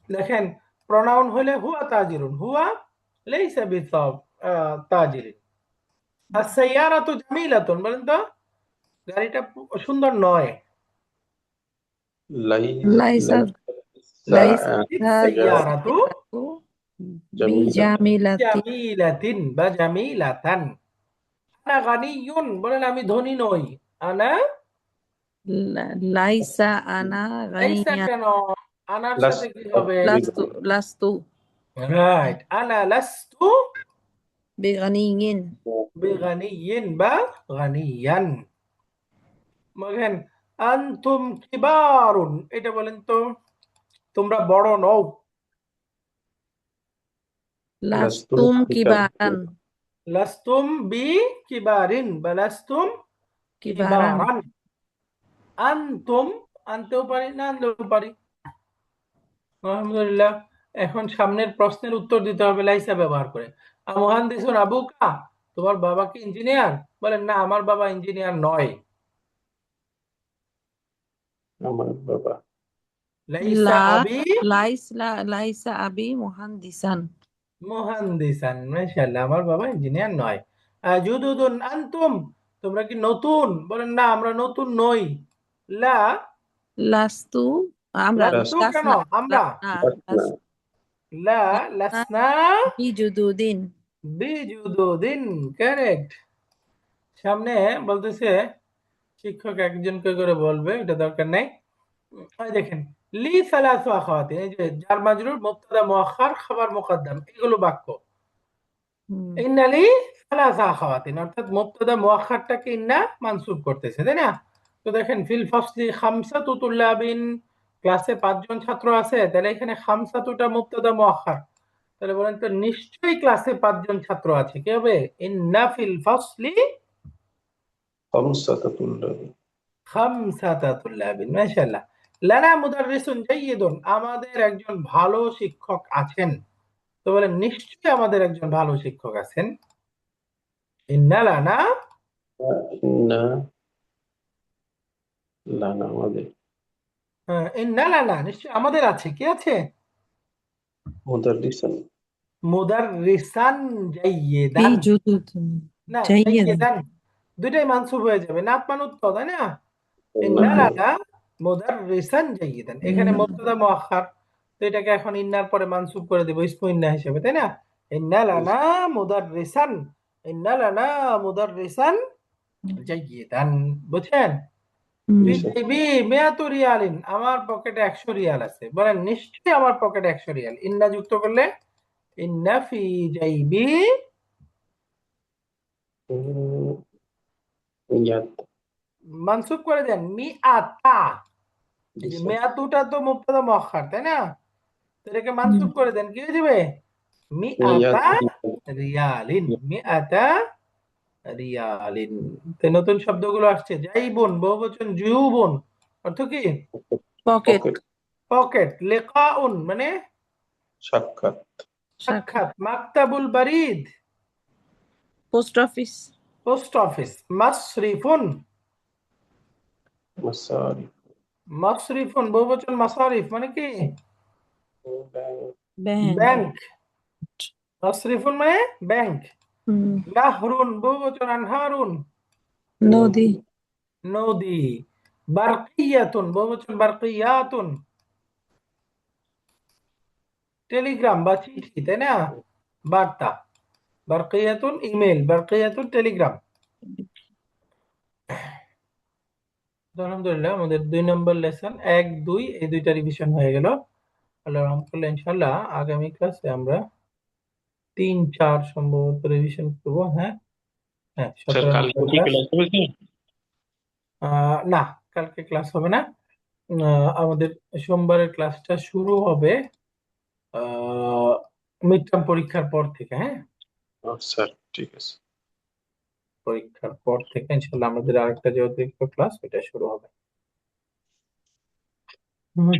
দেখেন প্রনাউন হলে হুয়া তাজিরুন, হুয়া লাইসা তাজিরিন। আস-সাইয়ারাতু জামিলাতুন, বলেন তো গাড়িটা সুন্দর নয়। লাইসা লাইসা লাইসা সাইয়ারাতু বিজামিলাতি। জামিলাতিন বা জামিলাতান। আনা গানিয়ুন, বলেন আমি ধনী নই। আনা, লাইসা আনা লাইসা গানিয়া। কেন? আনার সাথে কি হবে? লাস্তু লাস্তু রাইট, আনা লাস্তু বিগানিয়িন। বিগানিয়িন বা গানিয়ান। দেখেন আনতুম কিবারুন, এটা বলেন তো তোমরা বড় নও। লাস্তুম কিবারান। লাস্তুম বি কিবারিন বা লাস্তুম কিবারান। কিবারান। আনতুম আনতেও পারি, না আনলেও পারি। আলহামদুলিল্লাহ। এখন সামনের প্রশ্নের উত্তর দিতে হবে লাইসা ব্যবহার করে। মুহান্দিসুন আবুকা, তোমার বাবা কি ইঞ্জিনিয়ার? বলেন না, আমার বাবা ইঞ্জিনিয়ার নয়। আমার বাবা লাইসা লা আবি লাইসা আবি মুহান্দিসান। মুহান্দিসান, মাশাআল্লাহ, আমার বাবা ইঞ্জিনিয়ার নয়। আজুদুদুন আনতুম, তোমরা কি নতুন? বলেন না, আমরা নতুন নই। লা লাস্তু, আমরা লাস্তু কেন? লাসনা, আমরা লাসনা লা লাসনা লাসনা বিজুদুদিন। বিজুদুদিন, কারেক্ট। সামনে বলতেছে শিক্ষক একজনকে করে বলবে, এটা দরকার নাই। এই দেখেন, লি সালাসু আখাওয়াতিন, এই যে জার মাজরুর, মুবতাদা মুআখখার, খাবার মুকদ্দাম, এগুলো বাক্য। হুম, ইন্নালি সালাসা আখাওয়াতিন, অর্থাৎ মুবতাদা মুআখখারটাকে ইন্না মানসুব করতেছে, তাই না? তো দেখেন, ফিল ফাসলি খামসাতু তুল্লাবিন, ক্লাসে 5 জন ছাত্র আছে, তাহলে এখানে খামসাতুটা মুবতাদা মুআখখার, তাহলে বলেন তো নিশ্চয়ই ক্লাসে 5 জন ছাত্র আছে। কি হবে? ইন্না ফিল ফাসলি খামসাতা তুল্লাবিন। খামসাতা তুল্লাবিন, মাশাআল্লাহ। লানা মুদাররিসুন জাইয়িদুন, আমাদের একজন ভালো শিক্ষক আছেন। তো বলেন নিশ্চয়ই আমাদের একজন ভালো শিক্ষক আছেন। ইন্না লানা, ইন্না লানা আমাদের, ইন্না লানা, নিশ্চয়ই আমাদের আছে। কি আছে? মুদাররিসান মুদাররিসান জাইয়িদান, বিজুদুদিন না জাইয়িদান। জাইয়িদান, দুইটাই মানসুব হয়ে যাবে, নাত মানুত তো, তাই না? ইন্না নাহনু লানা মুদাররিসান জাইয়িদান, এখানে মুবতাদা মুআখখার, তো এটাকে এখন ইন্নার পরে মানসুব করে দেব ইসমু ইন্না হিসেবে, তাই না? ইন্না লানা মুদাররিসান, ইন্না লানা মুদাররিসান জাইয়িদান, বুঝছেন? হুম, জি ফি স্যার। জাইবি মিয়াতু রিয়ালিন, আমার পকেটে 100 রিয়াল আছে। বলেন নিশ্চয়ই আমার পকেটে 100 রিয়াল। ইন্না যুক্ত করলে ইন্না ফি জাইবি, ইয়াত, মানসুব করে দেন মিআতা, জি এই যে স্যার। মিয়াতুটা তো মুবতাদা মুআখখার, তাই না? তো এটাকে হুম, মানসুব করে দেন, কি হয়ে যাবে? ইয়াত, মিআতা রিয়ালিন, মিআতা রিয়ালিন। তো নতুন শব্দগুলো আসছে, জাইবুন বহুবচন, জুয়ুবুন অর্থ কি? Pocket, pocket, pocket. লিকাউন মানে সাক্ষাৎ, সাক্ষাৎ। মাকতাবুল বারিদ পোস্ট অফিস, পোস্ট অফিস। মাসরিফুন, মাসারি, মাসরিফুন বহুবচন, মাসারিফ মানে কি? Bank, bank. মাসরিফুন মানে ব্যাংক। হুম, নাহরুন বহুবচন, আনহারুন নদী, নদী। বারকিয়াতুন বহুবচন, বারকিয়াতুন টেলিগ্রাম বা চিঠি, তাই না? বার্তা। বারকিয়াতুন ইমেল, বারকিয়াতুন টেলিগ্রাম। তো আলহামদুলিল্লাহ আমাদের 2 নম্বর লেসন 1 2 এই দুইটা রিভিশন হয়ে গেল। আল্লাহ রহম করলে ইনশাআল্লাহ আগামী ক্লাসে আমরা 3 4 সম্ভবত রিভিশন করবো। হ্যাঁ হ্যাঁ, স্যার 17 কালকে নম্বর কি ক্লাস। ক্লাস হবে স্যার? না, কালকে ক্লাস হবে না। আমাদের সোমবারের ক্লাসটা শুরু হবে মিড টার্ম পরীক্ষার পর থেকে। হ্যাঁ, স্যার ঠিক আছে। পরীক্ষার পর থেকে ইনশাআল্লাহ আমাদের আরেকটা যে অতিরিক্ত ক্লাস ওটা শুরু হবে।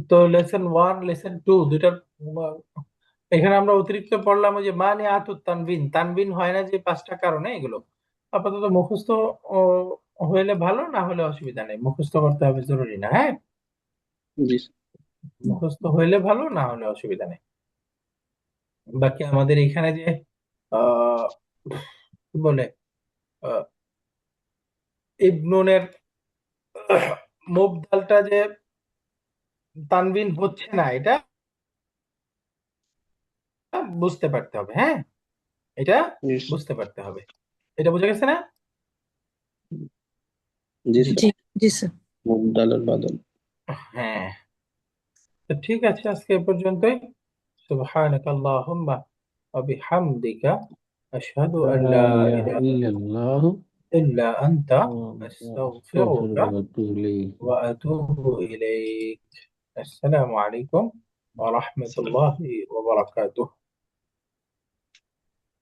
তো লেসন 1 লেসন 2 দুইটার এখানে আমরা অতিরিক্ত পড়লাম ওই যে মানে আতুত তানবিন, তানবিন হয় না যে 5টা কারণে, এগুলো আপাতত মুখস্থ ও, হইলে ভালো, না হলে অসুবিধা নেই, মুখস্থ করতে হবে জরুরি না। হ্যাঁ, জি মুখস্থ হইলে ভালো, না হলে অসুবিধা নেই। বাকি আমাদের এখানে যে আহ কি বলে আহ, ইবনুনের মুবদালটা যে তানবিন হচ্ছে না, এটা বুঝতে পারতে হবে। হ্যাঁ, এটা জি বুঝতে পারতে হবে। এটা বুঝে গেছে না? জি জি স্যার। জি, জি স্যার। মুবদালাল বাদল। হ্যাঁ, তো ঠিক আছে, আজকে এ পর্যন্তই। সুবহানাকা আল্লাহুম্মা ওয়া বিহামদিকা আশহাদু لا আন লা إله ইলাহা إلا الله ইল্লা আনতা أستغفرك আস্তাগফিরুকা وأتوب إليك ওয়া আতুবু ইলাইক। আসসালামু আলাইকুম ওয়া আসসালাম। রাহমাতুল্লাহি ওয়া বারাকাতুহু।